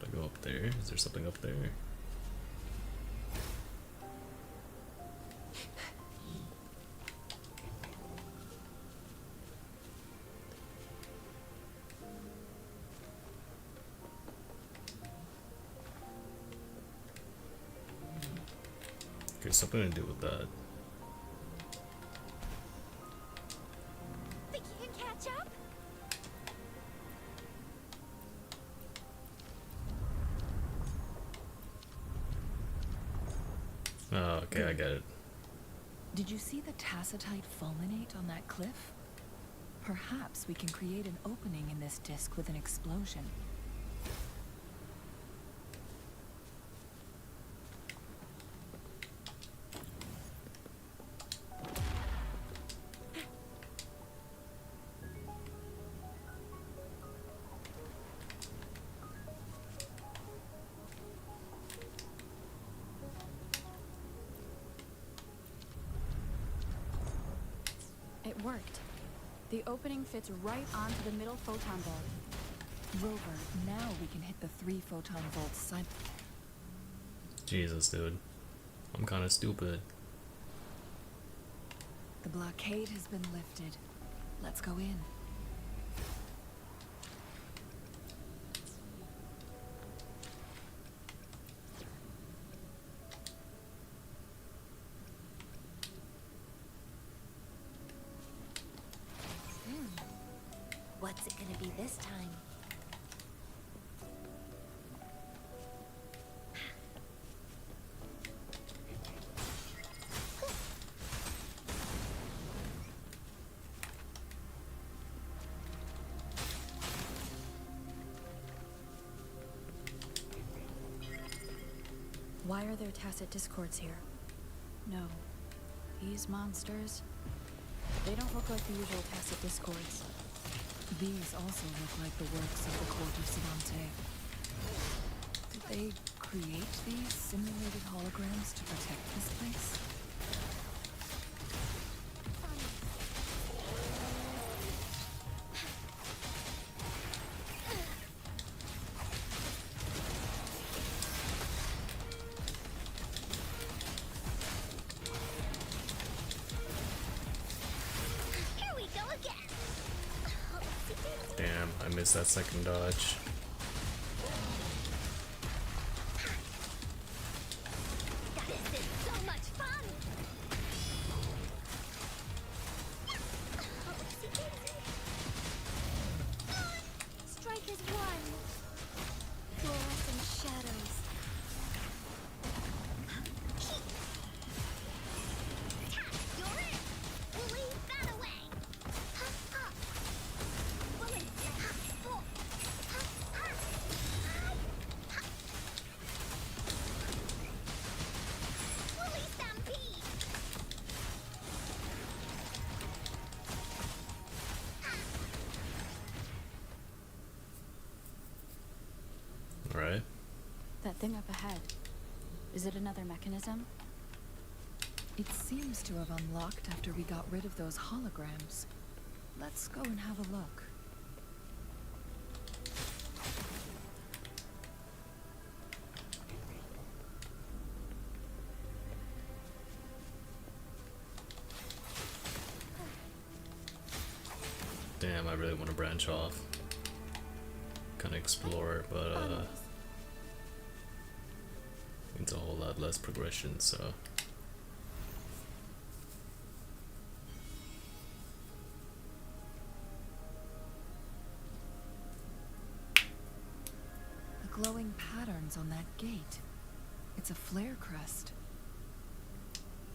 Do I go up there? Is there something up there? Okay, something to do with that. Think you can catch up? Okay, I get it. Did you see the tacitite fulminate on that cliff? Perhaps we can create an opening in this disk with an explosion. It worked. The opening fits right onto the middle photon bolt. Rover, now we can hit the 3 photon volts side. Jesus, dude. I'm kind of stupid. The blockade has been lifted. Let's go in. What's it gonna be this time? Why are there tacit discords here? No. These monsters, they don't look like the usual tacit discords. These also look like the works of the court of Savante. Did they create these simulated holograms to protect this place? Here we go again. Damn, I missed that second dodge. This is so much fun. Strike is one. Fluorescent shadows. You're it. We'll leave that away. Woolly stampede. Alright. That thing up ahead, is it another mechanism? It seems to have unlocked after we got rid of those holograms. Let's go and have a look. Damn, I really want to branch off. Kind of explore, but it's a whole lot less progression, so. The glowing patterns on that gate. It's a flare crest.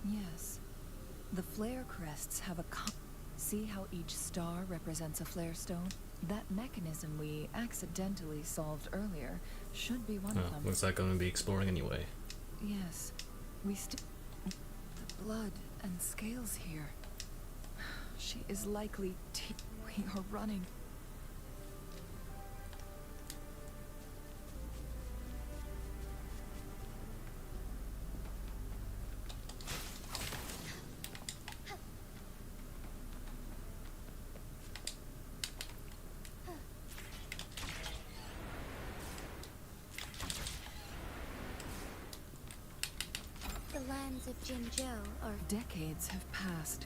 Yes. The flare crests have a see how each star represents a flare stone? That mechanism we accidentally solved earlier should be one of them. Looks like I'm gonna be exploring anyway. Yes. We the blood and scales here. She is likely we are running. The lands of Jinzhou are Decades have passed,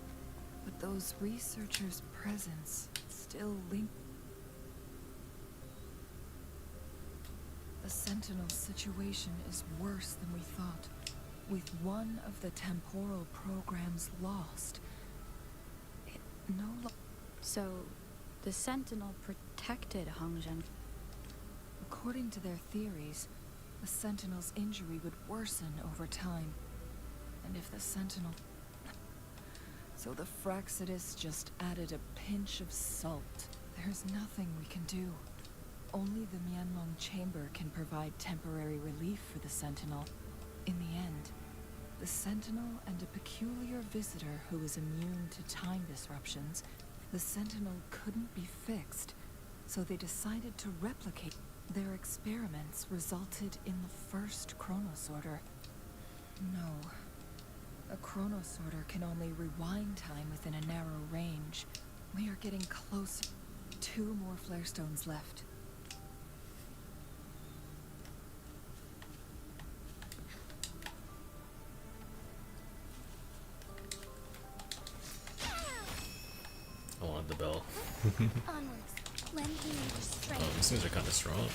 but those researchers' presence still link. The Sentinel situation is worse than we thought. With one of the temporal programs lost, it So, the Sentinel protected Hongzhen. according to their theories, the Sentinel's injury would worsen over time. And if the Sentinel... So the Fraxidus just added a pinch of salt. There's nothing we can do. Only the Mianlong Chamber can provide temporary relief for the Sentinel. In the end, the Sentinel and a peculiar visitor who is immune to time disruptions, the Sentinel couldn't be fixed, so they decided to replicate. Their experiments resulted in the first chronosorter. No. A chronosorter can only rewind time within a narrow range. We are getting close. 2 more flare stones left. I wanted the bell. Onwards. Lend me your strength. Oh, these things are kind of strong.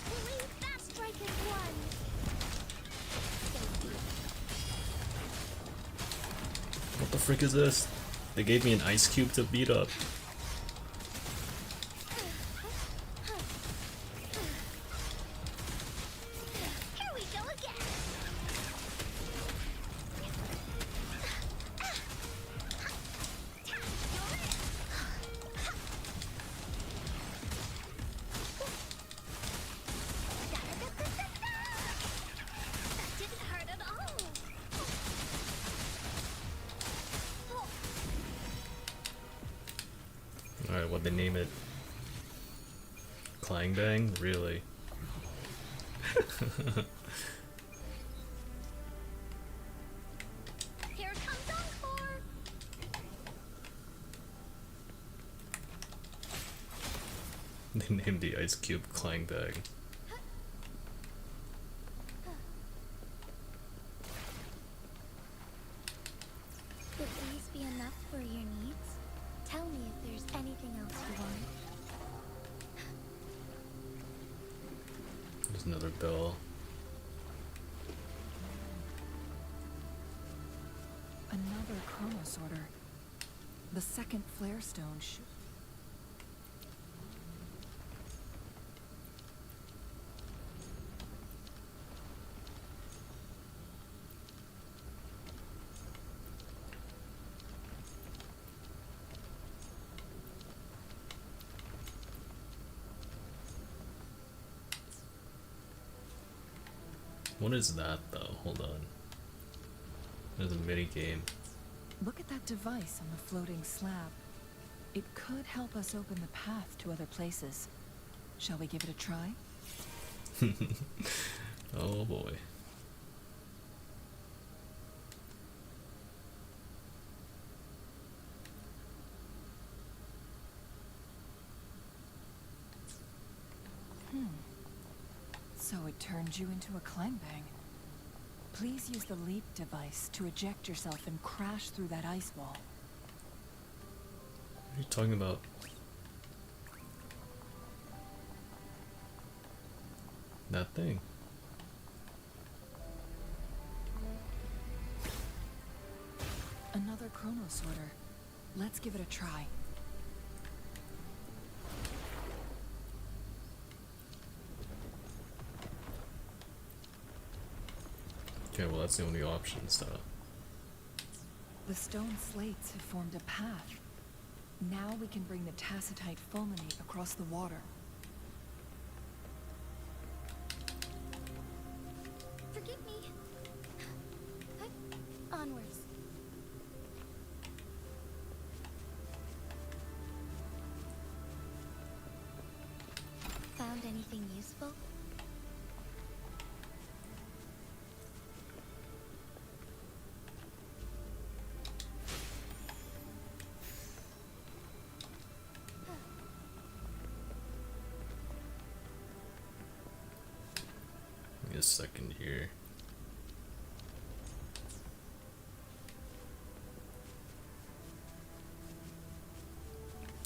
Believe that strike is one. What the frick is this? They gave me an ice cube to beat up. Here we go again. That didn't hurt at all. Alright, what'd they name it? Clang Bang? Really? Here comes Encore. They named the ice cube Clang Bang. Would these be enough for your needs? Tell me if there's anything else you want. There's another bell. Another chronosorter. The second flare stone should... What is that though? Hold on. There's a mini game. Look at that device on the floating slab. It could help us open the path to other places. Shall we give it a try? Oh boy. So it turned you into a clang bang. Please use the leap device to eject yourself and crash through that ice wall. What are you talking about? That thing. Another chronosorter. Let's give it a try. Okay, well that's the only option, so. The stone slates have formed a path. Now we can bring the tacitite fulminate across the water. Forgive me. Onwards. Found anything useful? Give me a second here.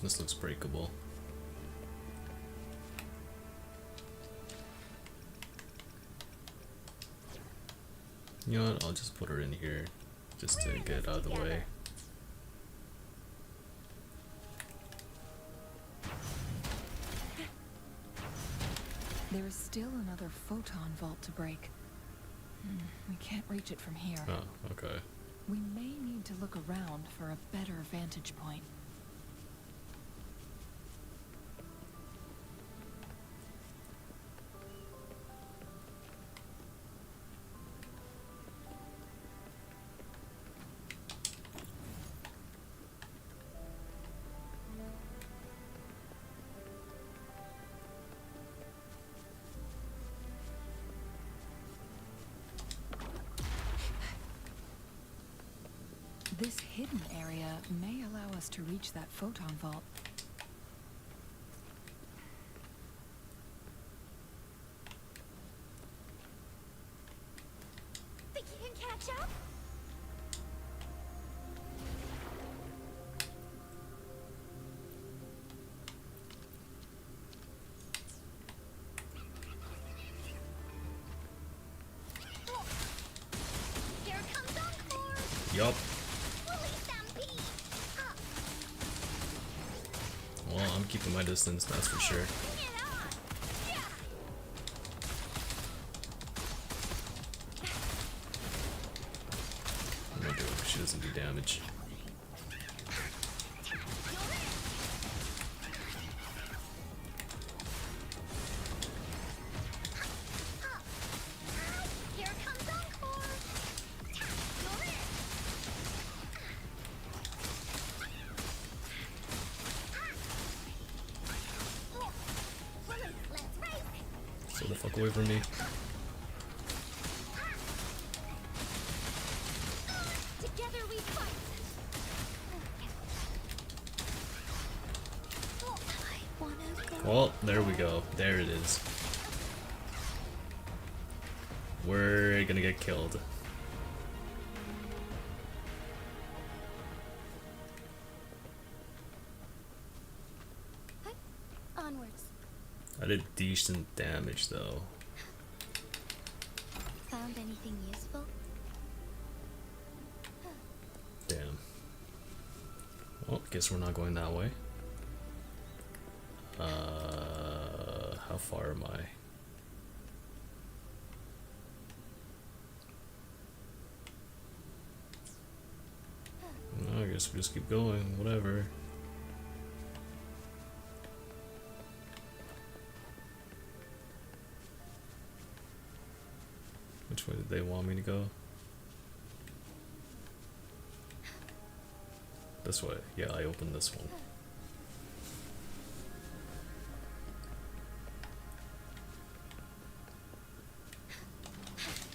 This looks breakable. You know what? I'll just put her in here just to get it out of the way. There is still another photon vault to break. We can't reach it from here. Oh, okay. We may need to look around for a better vantage point. This hidden area may allow us to reach that photon vault. Think you can catch up? Here comes Encore! Yup. Fully stampede! Well, I'm keeping my distance, that's for sure. Bring it on! Yeah! I'm gonna do it because she doesn't do damage. Here comes Encore! You're it! Let's race! Stay the fuck away from me. Together we fight! I wanna go. Well, there we go. There it is. We're gonna get killed. Onwards. I did decent damage though. Found anything useful? Damn. Well, guess we're not going that way. How far am I? I guess we just keep going, whatever. Which way did they want me to go? This way. Yeah, I opened this one.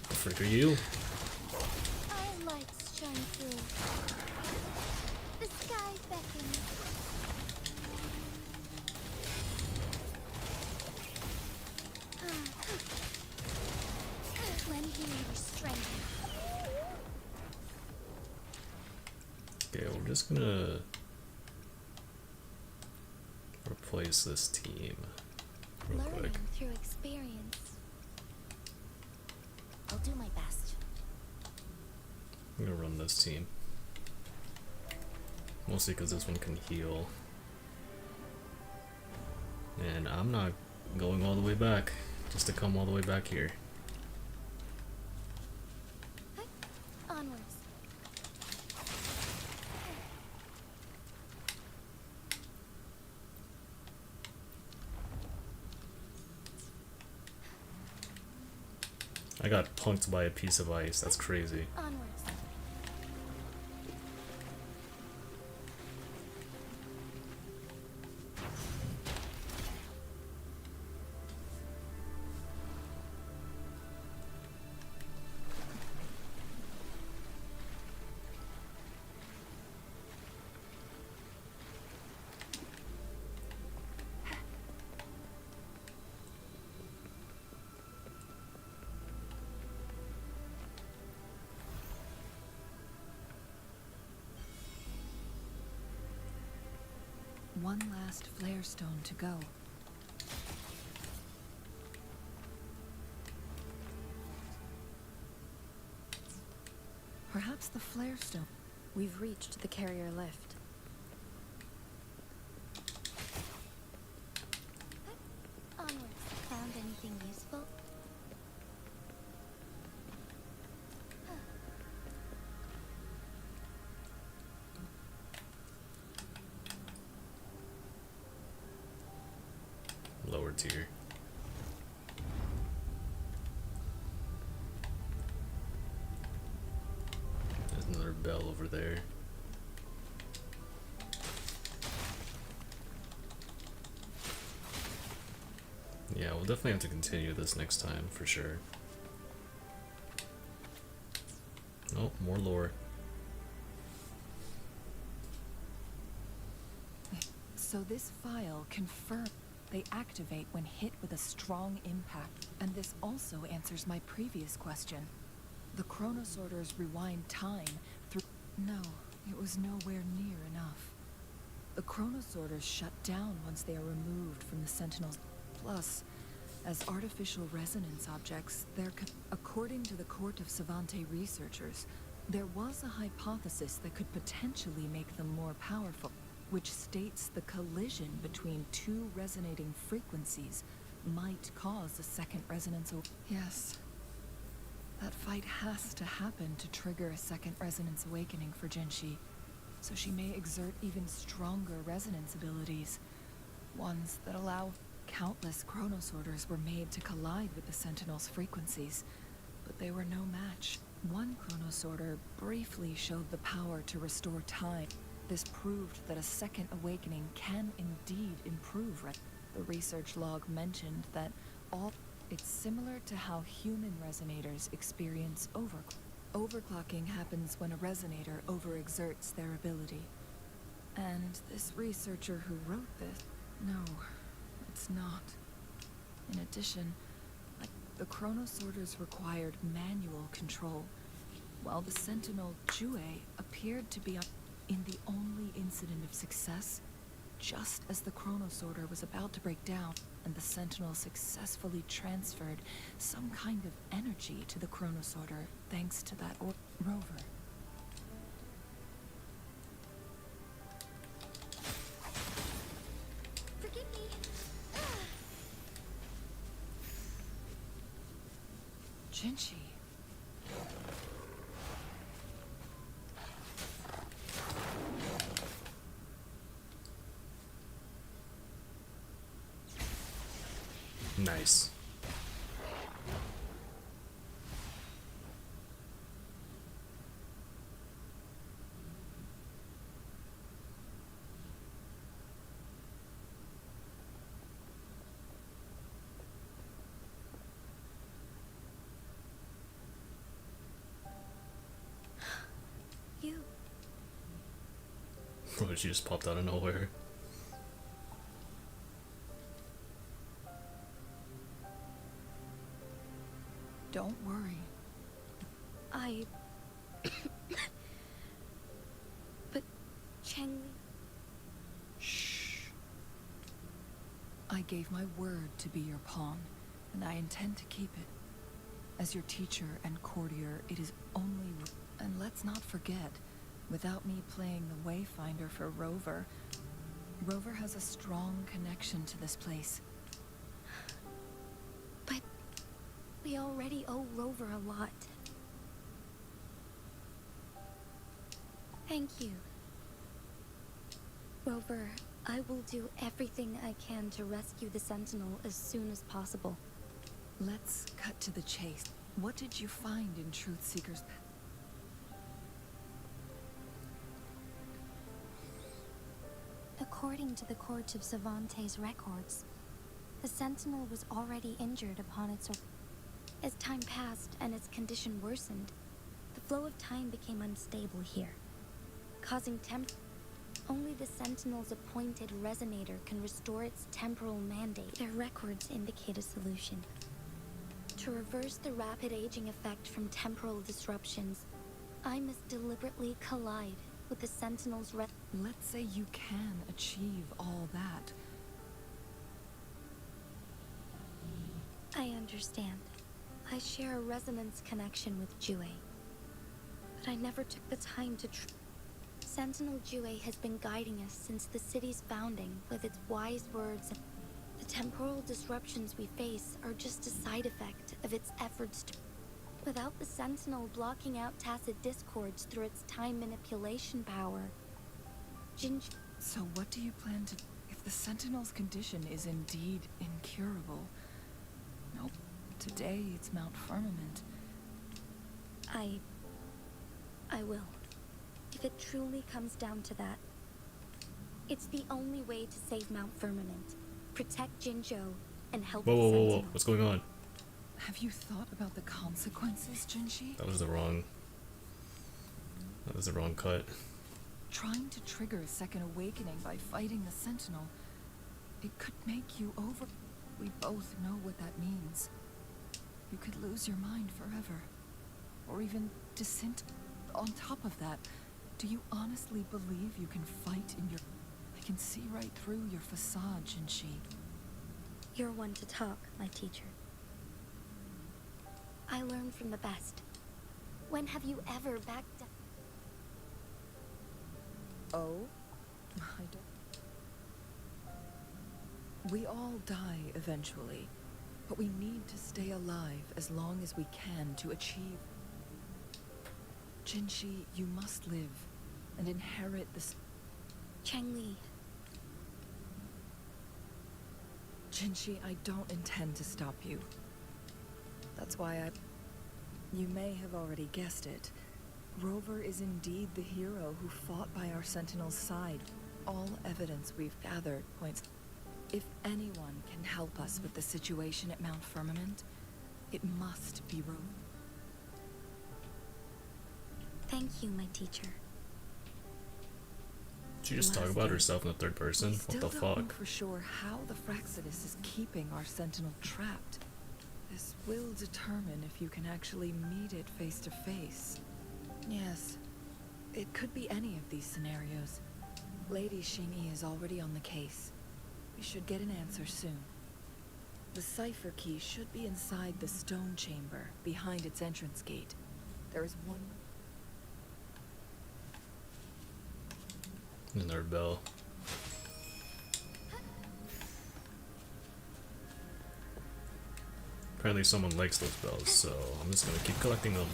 The frick are you? Our lights shine through. The sky beckons. Lend me your strength. Okay, we're just gonna replace this team real Learning quick. through experience. I'll do my best. I'm gonna run this team. Mostly because this one can heal. And I'm not going all the way back just to come all the way back here. Onwards. I got punked by a piece of ice, that's crazy. Onwards. One last flare stone to go. Perhaps the flare stone. We've reached the carrier lift. Onwards. Found anything anything useful? Lower tier. There's another bell over there. Yeah, we'll definitely have to continue this next time, for sure. Oh, more lore. So this file confirms they activate when hit with a strong impact. And this also answers my previous question. The chronosorters rewind time through... No, it was nowhere near enough. The chronosorters shut down once they are removed from the Sentinels. Plus, as artificial resonance objects, according to the Court of Savante researchers, there was a hypothesis that could potentially make them more powerful, which states the collision between two resonating frequencies might cause a second resonance. Yes, that fight has to happen to trigger a second resonance awakening for Jinshi, so she may exert even stronger resonance abilities, ones that allow... Countless chronosorters were made to collide with the Sentinel's frequencies, but they were no match. One chronosorter briefly showed the power to restore time. This proved that a second awakening can indeed improve. The research log mentioned that it's similar to how human resonators experience overclocking happens when a resonator overexerts their ability. And this researcher who wrote this... No, it's not. In addition, the chronosorters required manual control, while the Sentinel Jue appeared to be in the only incident of success, just as the chronosorter was about to break down, and the Sentinel successfully transferred some kind of energy to the chronosorter thanks to that rover. Forgive me. Jinshi. Nice. You. She just popped out of nowhere. Don't worry. But Cheng... Shh. I gave my word to be your pawn, and I intend to keep it. As your teacher and courtier, it is only... And let's not forget, without me playing the Wayfinder for Rover, Rover has a strong connection to this place. But we already owe Rover a lot. Thank you. Rover, I will do everything I can to rescue the Sentinel as soon as possible. Let's cut to the chase. What did you find in Truthseeker's... According to the Court of Savante's records, the Sentinel was already injured upon its... As time passed and its condition worsened, the flow of time became unstable here, causing Only the Sentinel's appointed resonator can restore its temporal mandate. Their records indicate a solution. To reverse the rapid aging effect from temporal disruptions, I must deliberately collide with the Sentinel's Let's say you can achieve all that. I understand. I share a resonance connection with Jue. But I never took the time to Sentinel Jue has been guiding us since the city's founding with its wise words. The temporal disruptions we face are just a side effect of its efforts to... Without the Sentinel blocking out tacit discords through its time manipulation power, So what do you plan to... If the Sentinel's condition is indeed incurable... Nope. Today it's Mount Firmament. I will. If it truly comes down to that. It's the only way to save Mount Firmament, protect Jinzhou, and help Whoa, the whoa, whoa, Sentinel. whoa. What's going on? Have you thought about the consequences, Jinshi? That was the wrong cut. Trying to trigger a second awakening by fighting the Sentinel, it could make you over... We both know what that means. You could lose your mind forever. Or even On top of that, do you honestly believe you can fight in your... I can see right through your facade, Jinshi. You're one to talk, my teacher. I learn from the best. When have you ever backed down? Oh? I don't... We all die eventually, but we need to stay alive as long as we can to achieve... Jinshi, you must live and inherit this... Changli. Jinshi, I don't intend to stop you. That's why I... You may have already guessed it. Rover is indeed the hero who fought by our Sentinel's side. All evidence we've gathered points... If anyone can help us with the situation at Mount Firmament, it must be Rover. Thank you, my teacher. Did she just talk about herself in the third person? We What still the don't know fuck? for sure how the Fraxidus is keeping our Sentinel trapped. This will determine if you can actually meet it face to face. Yes, it could be any of these scenarios. Lady Xingyi is already on the case. We should get an answer soon. The cipher key should be inside the stone chamber, behind its entrance gate. There is one... Another bell. Apparently someone likes those bells, so I'm just gonna keep collecting them.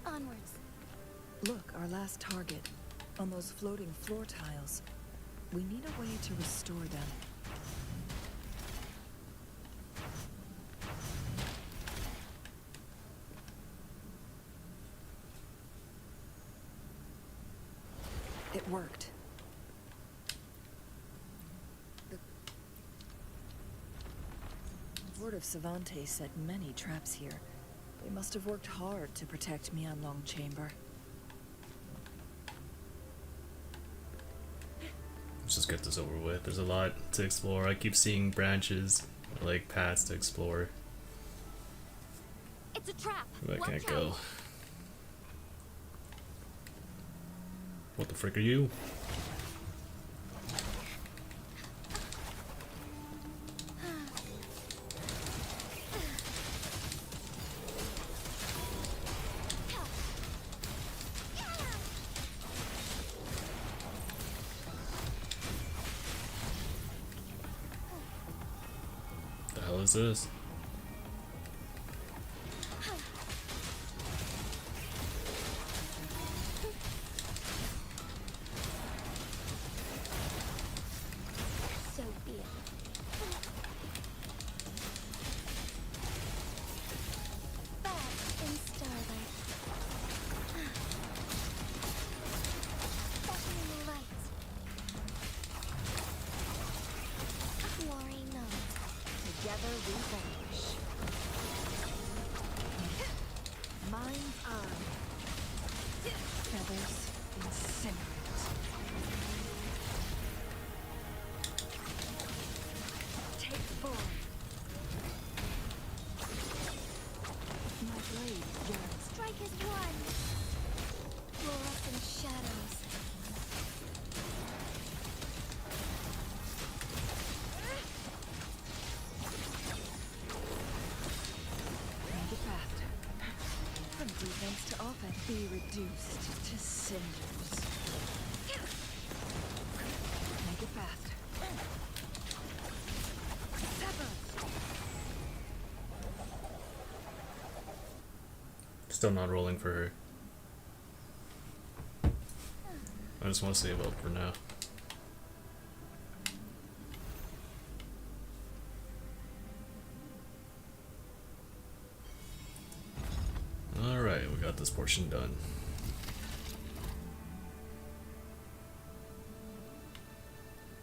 Onwards. Look, our last target. On those floating floor tiles. We need a way to restore them. It worked. The Lord of Savante set many traps here. They must have worked hard to protect Mianlong Chamber. Let's just get this over with. There's a lot to explore. I keep seeing branches, like paths to explore. It's a trap. But I Watch can't out. go. What the frick are you? The hell is this? So be it. Bask in starlight. Fashion in the light. Glory known. Together we vanish. Mind's eye. Feathers incinerate. Take form. My blade yearns. Strike as one. fluorescent shadows. Make it fast. From defense to offense. Be reduced to cinders. Make it fast. Sever. Still not rolling for her. I just want to save up for now. Alright, we got this portion done.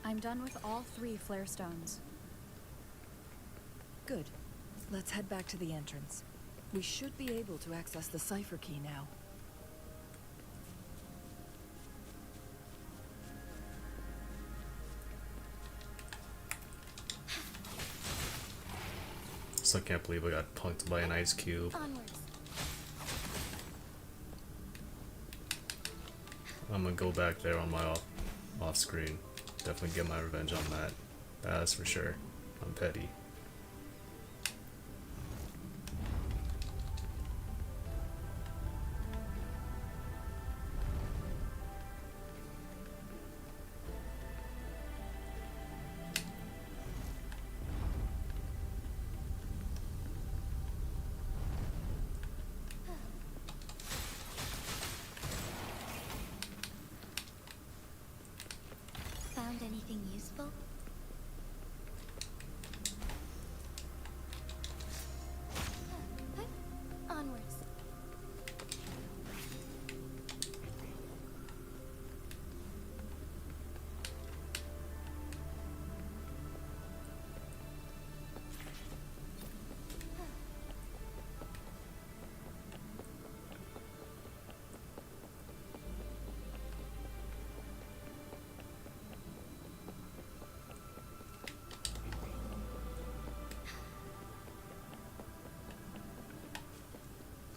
I'm done with all 3 flare stones. Good. Let's head back to the entrance. We should be able to access the cipher key now. Still can't believe I got punked by an ice cube. Onwards. I'm gonna go back there on my off screen. Definitely get my revenge on that. That's for sure. I'm petty. Found anything useful? Onwards.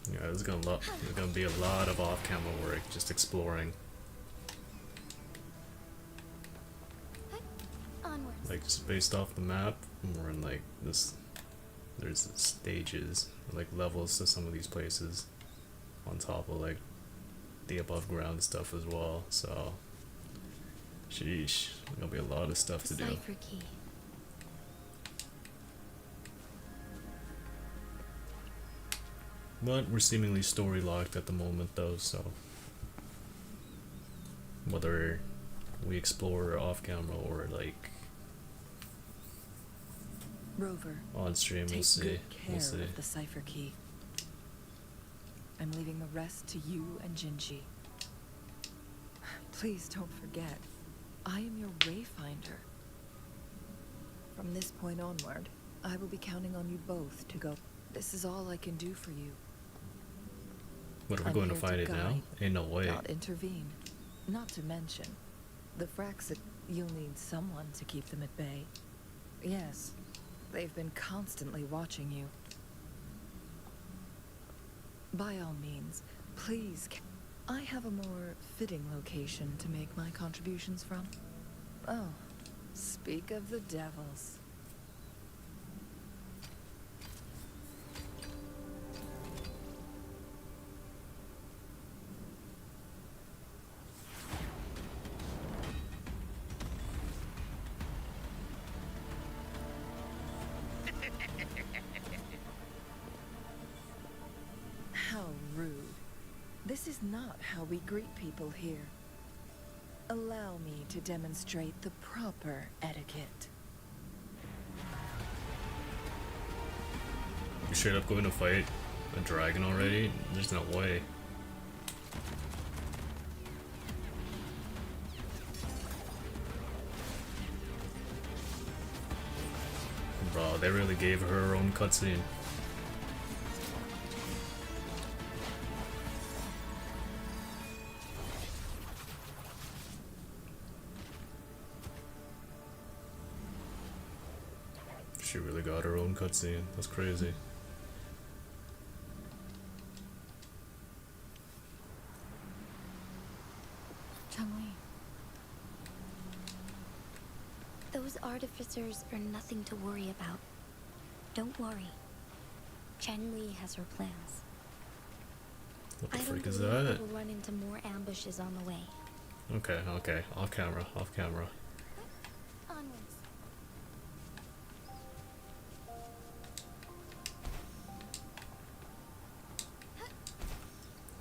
Yeah, there's gonna be a lot of off-camera work just exploring. Onwards. Like just based off the map, we're in like this. There's stages, like levels to some of these places, on top of like the above ground stuff as well. So, sheesh, there's gonna be a lot of stuff to do. Cipher key. But we're seemingly story locked at the moment though, so whether we explore off camera or like Rover, on stream, take we'll see. good care We'll see. of the cipher key. I'm leaving the rest to you and Jinji. Please don't forget, I am your wayfinder. From this point onward, I will be counting on you both to go. This is all I can do for you. What, are we I'm going to here fight it now? guide, Ain't no way. not intervene. Not to mention, the Fraxit, you'll need someone to keep them at bay. Yes, they've been constantly watching you. By all means, please. I have a more fitting location to make my contributions from. Oh, speak of the devils. How rude. This is not how we greet people here. Allow me to demonstrate the proper etiquette. You straight up going to fight a dragon already? There's no way. Bro, they really gave her own cutscene. She really got her own cutscene. That's crazy. Chang-Li. Those artificers are nothing to worry about. Don't worry. Chang-Li has her plans. What the I don't freak is believe that? we'll run into more ambushes on the way. Okay, okay. Off camera, off camera. Onwards.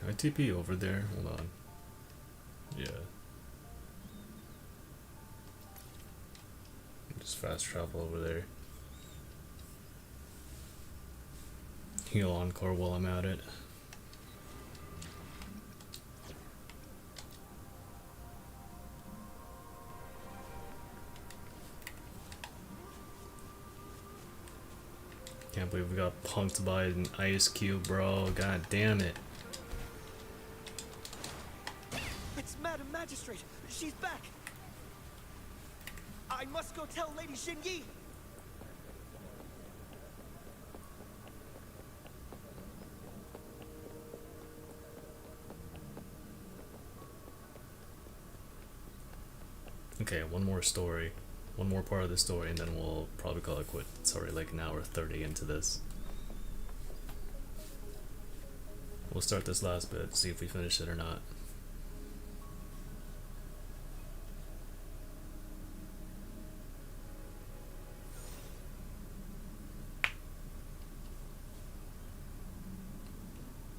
Can I TP over there? Hold on. Yeah. Just fast travel over there. Heal encore while I'm at it. Can't believe we got punked by an ice cube, bro. God damn it. It's Madam Magistrate. She's back. I must go tell Lady Xinyi. Okay, one more story. One more part of the story, and then we'll probably call it quit. It's already like an hour 30 into this. We'll start this last bit, see if we finish it or not.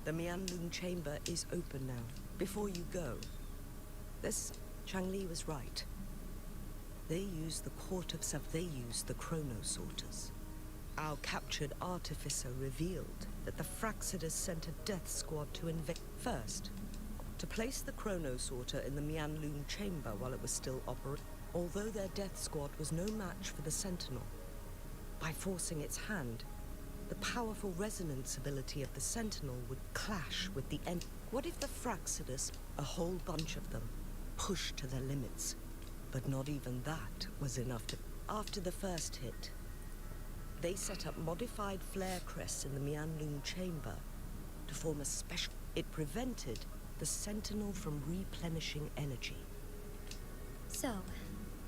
The Mianlun chamber is open now. Before you go, this Chang-Li was right. They use the Court of They use the Chronosorters. Our captured artificer revealed that the Fraxidus sent a death squad to invade first, to place the Chronosorter in the Mianlun chamber while it was still operating. Although their death squad was no match for the Sentinel, by forcing its hand, the powerful resonance ability of the Sentinel would clash with the end. What if the Fraxidus, a whole bunch of them, pushed to their limits? But not even that was enough to... After the first hit, they set up modified flare crests in the Mianlun chamber to form a special... It prevented the Sentinel from replenishing energy. So,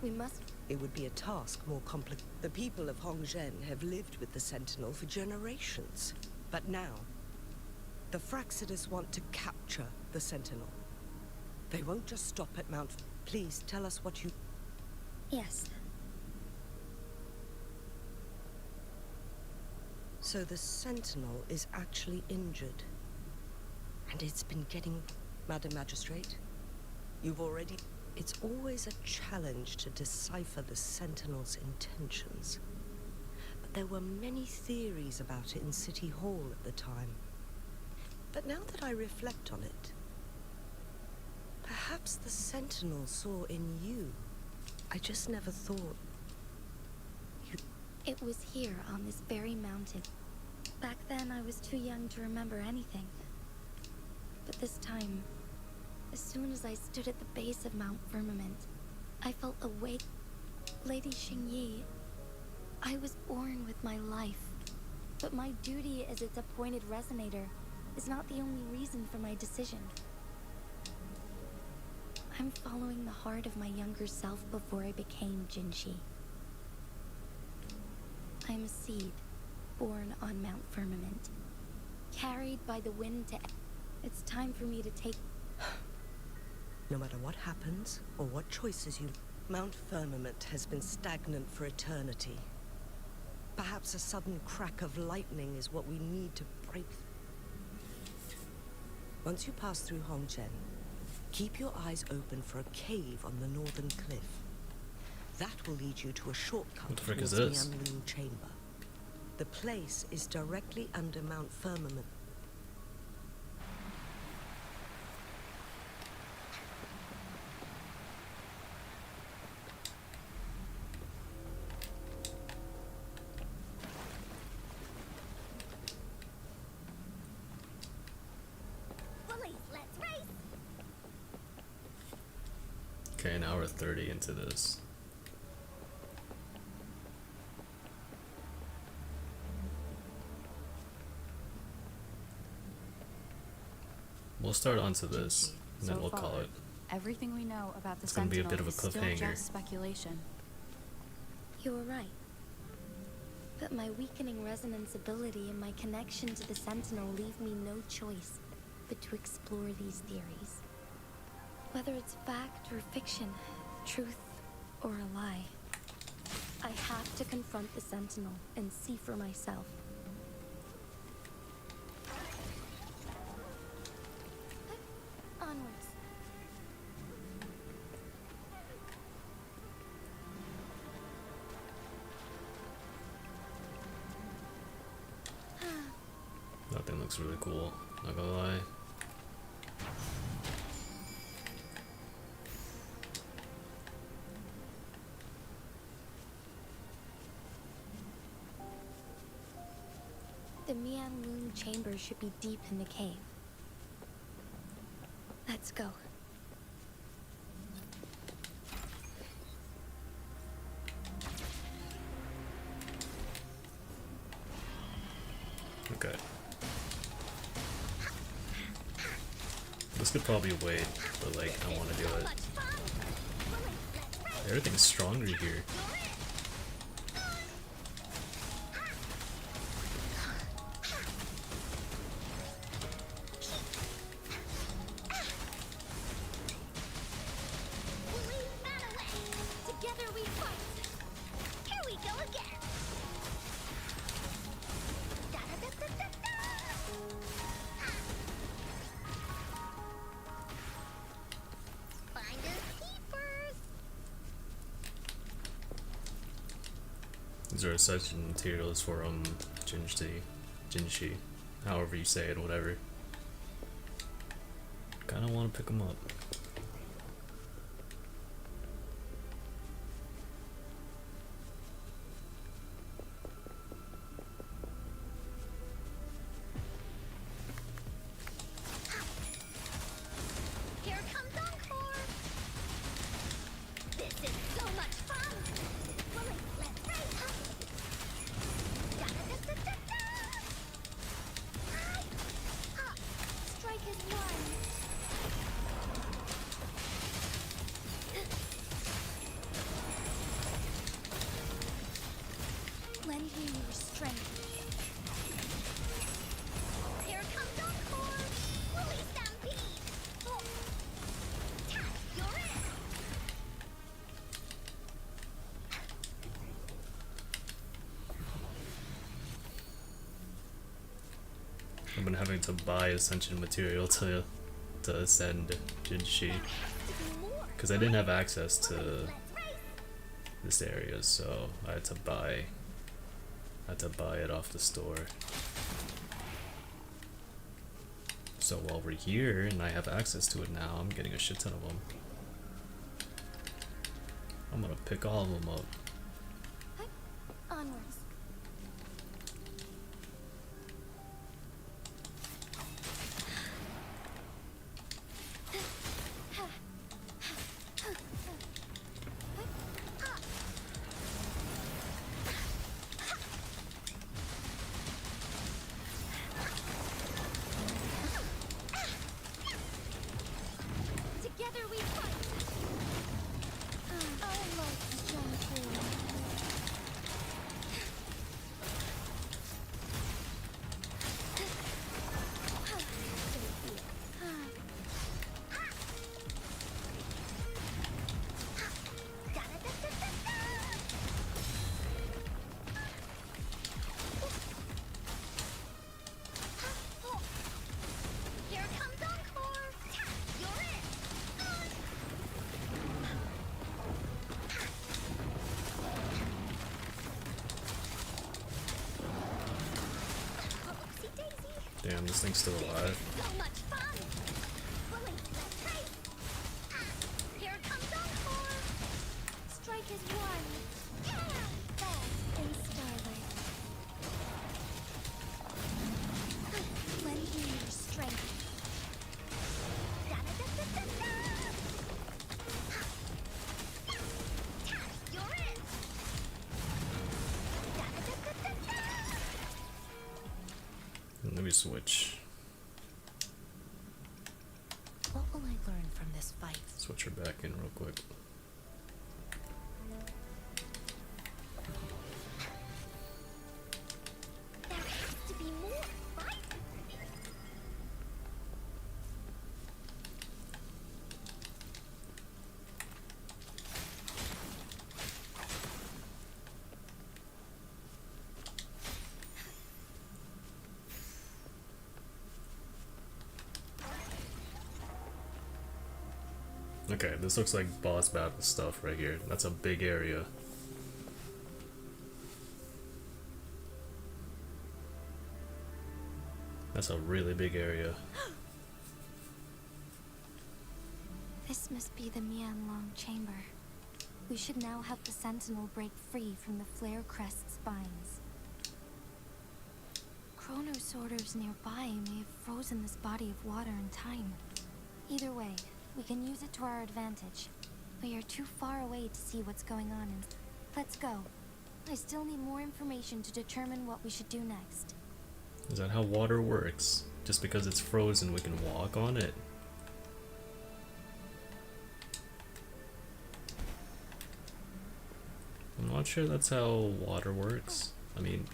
we must... It would be a task more complicated. The people of Hongzhen have lived with the Sentinel for generations. But now, the Fraxidus want to capture the Sentinel. They won't just stop at Mount... Please, tell us what you... Yes. So the Sentinel is actually injured. And it's been getting... Madam Magistrate, you've already... It's always a challenge to decipher the Sentinel's intentions. But there were many theories about it in City Hall at the time. But now that I reflect on it, perhaps the Sentinel saw in you. I just never thought... It was here, on this very mountain. Back then, I was too young to remember anything. But this time, as soon as I stood at the base of Mount Firmament, I felt awake. Lady Xingyi, I was born with my life. But my duty as its appointed resonator is not the only reason for my decision. I'm following the heart of my younger self before I became Jinshi. I'm a seed, born on Mount Firmament, carried by the wind to... It's time for me to take... No matter what happens, or what choices you... Mount Firmament has been stagnant for eternity. Perhaps a sudden crack of lightning is what we need to break... Once you pass through Hongzhen, keep your eyes open for a cave on the northern cliff. That will lead you to a shortcut What the frick towards is this? Mianlun Chamber. The place is directly under Mount Firmament. Bullies, let's race! Okay, an hour 30 into this. We'll start onto this, and then So we'll call far, it. Everything we know about the It's gonna be a Sentinel bit of a is still cliffhanger. just speculation. You were right. But my weakening resonance ability and my connection to the Sentinel leave me no choice but to explore these theories. Whether it's fact or fiction, truth or a lie, I have to confront the Sentinel and see for myself. Onwards. That thing looks really cool, not gonna lie. The Mianlun chamber should be deep in the cave. Let's go. Okay. This could probably wait, but like, I want to do it. Everything's stronger here. Together we fight. Here we go again. Da-da-da-da-da-da. Finders keepers. These are essential materials for Jinshi, however you say it, whatever. Kinda want to pick them up. Here comes Encore. This is so much fun. Let's race. Da-da-da-da-da-da. Strike is one. Lend me your strength. Here comes Encore. Woolly Stampede. Oh. Tack, you're in. I've been having to buy ascension material to ascend Jinshi, because I didn't have access to this area, so I had to buy it off the store. So while we're here and I have access to it now, I'm getting a shit ton of them. I'm gonna pick all of them up. Onwards. Together we fight. I like jumping. Here comes Encore. You're in. Oopsie daisy. Damn, this thing's still alive. So much fun. Willie, let's race. Here comes Encore. Strike is one. Fast in starlight. Lend me your strength. Da-da-da-da-da-da. Tack, you're in. Da-da-da-da-da-da. Let me switch. What will I learn from this fight. Switch her back in real quick. There has to be more, right? Okay, this looks like boss battle stuff right here. That's a big area. That's a really big area. This must be the Mianlong chamber. We should now help the Sentinel break free from the flare crest spines. Chronosorters nearby may have frozen this body of water in time. Either way, we can use it to our advantage. We are too far away to see what's going on and let's go. I still need more information to determine what we should do next. Is that how water works? Just because it's frozen, we can walk on it? I'm not sure that's how water works. I mean,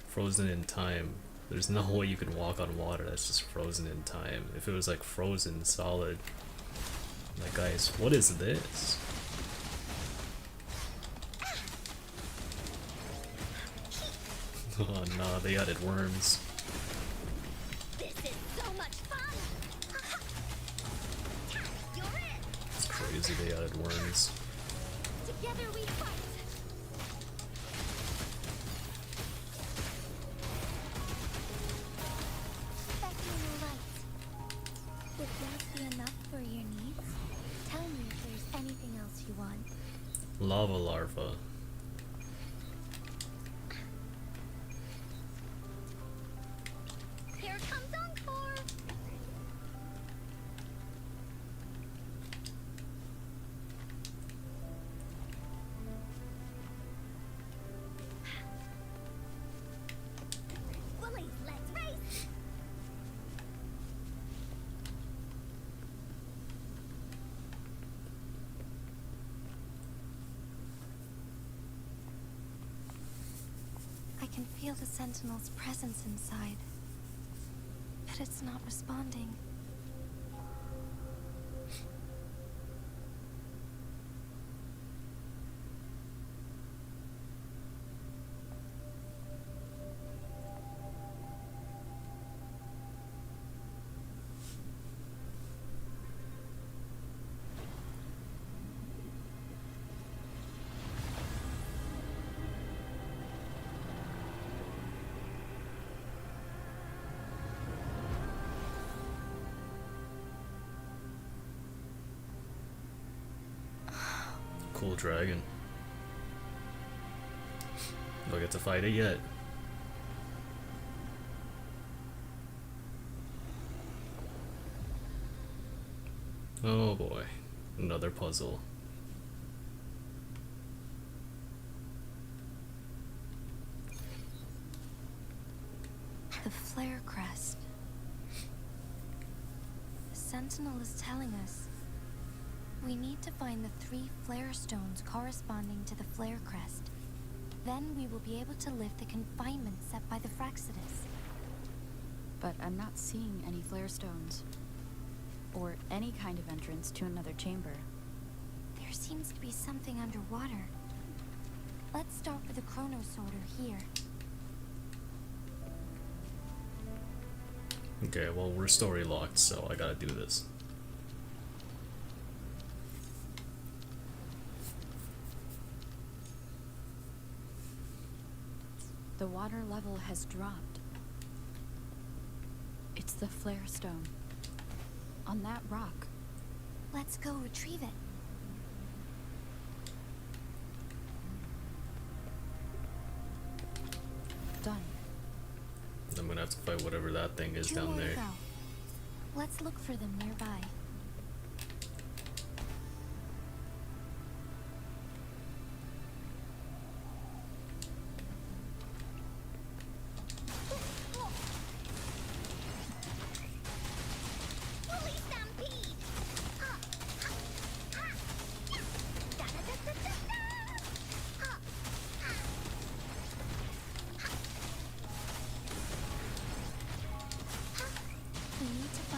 frozen in time. There's no way you can walk on water that's just frozen in time. If it was like frozen solid. Like, guys, what is this? Oh no, they added worms. This is so much fun! You're in! It's crazy they added worms. Together we fight! Would that be enough for your needs? Tell me if there's anything else you want. Lava larva. Here comes Encore! Bullies, let's race! I can feel the Sentinel's presence inside, but it's not responding. Cool dragon. Do I get to fight it yet? Oh boy, another puzzle. The flare crest. The Sentinel is telling us we need to find the 3 flare stones corresponding to the flare crest. Then we will be able to lift the confinement set by the Fraxidus. But I'm not seeing any flare stones. Or any kind of entrance to another chamber. There seems to be something underwater. Let's start with the Chronosorter here. Okay, well, we're story locked, so I gotta do this. The water level has dropped. It's the flare stone. On that rock. Let's go retrieve it. Done. I'm gonna have to fight whatever that thing is 2 down more to there. go. Let's look for them nearby.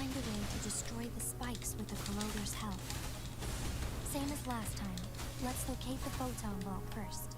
find a way to destroy the spikes with the corroder's help. Same as last time. Let's locate the photon vault first.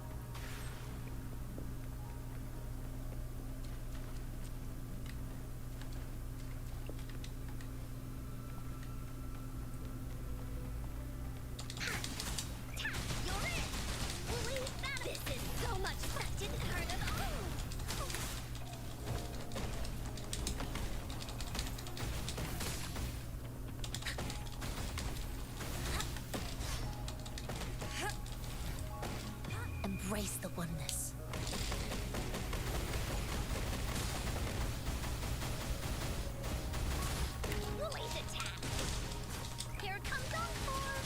Embrace the oneness. Lily's attack. Here comes Encore.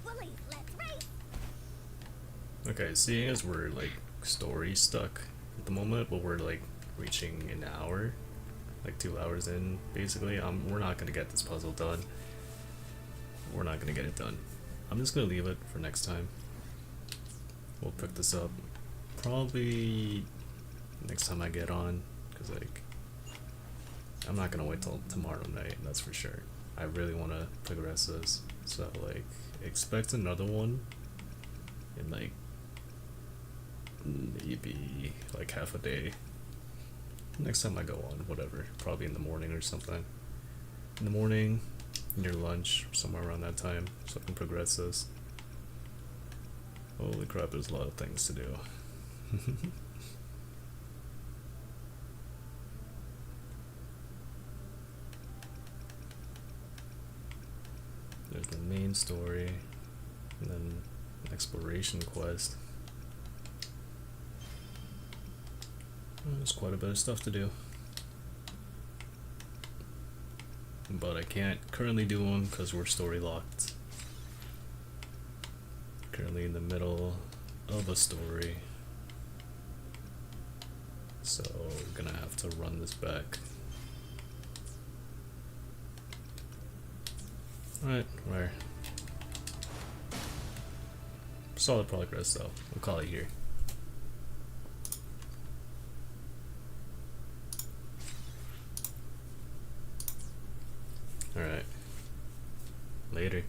Lily, let's race. Okay, seeing as we're like story stuck at the moment, but we're like reaching an hour, like 2 hours in, basically, we're not gonna get this puzzle done. We're not gonna get it done. I'm just gonna leave it for next time. We'll pick this up probably next time I get on, because like I'm not gonna wait till tomorrow night, that's for sure. I really want to progress this, so like expect another one in like maybe like half a day. Next time I go on, whatever, probably in the morning or something. In the morning, near lunch, somewhere around that time, so I can progress this. Holy crap, there's a lot of things to do. There's the main story, and then an exploration quest. There's quite a bit of stuff to do, but I can't currently do them because we're story locked. Currently in the middle of a story, so we're gonna have to run this back. Alright, where? Solid progress though, we'll call it here. Alright. Later.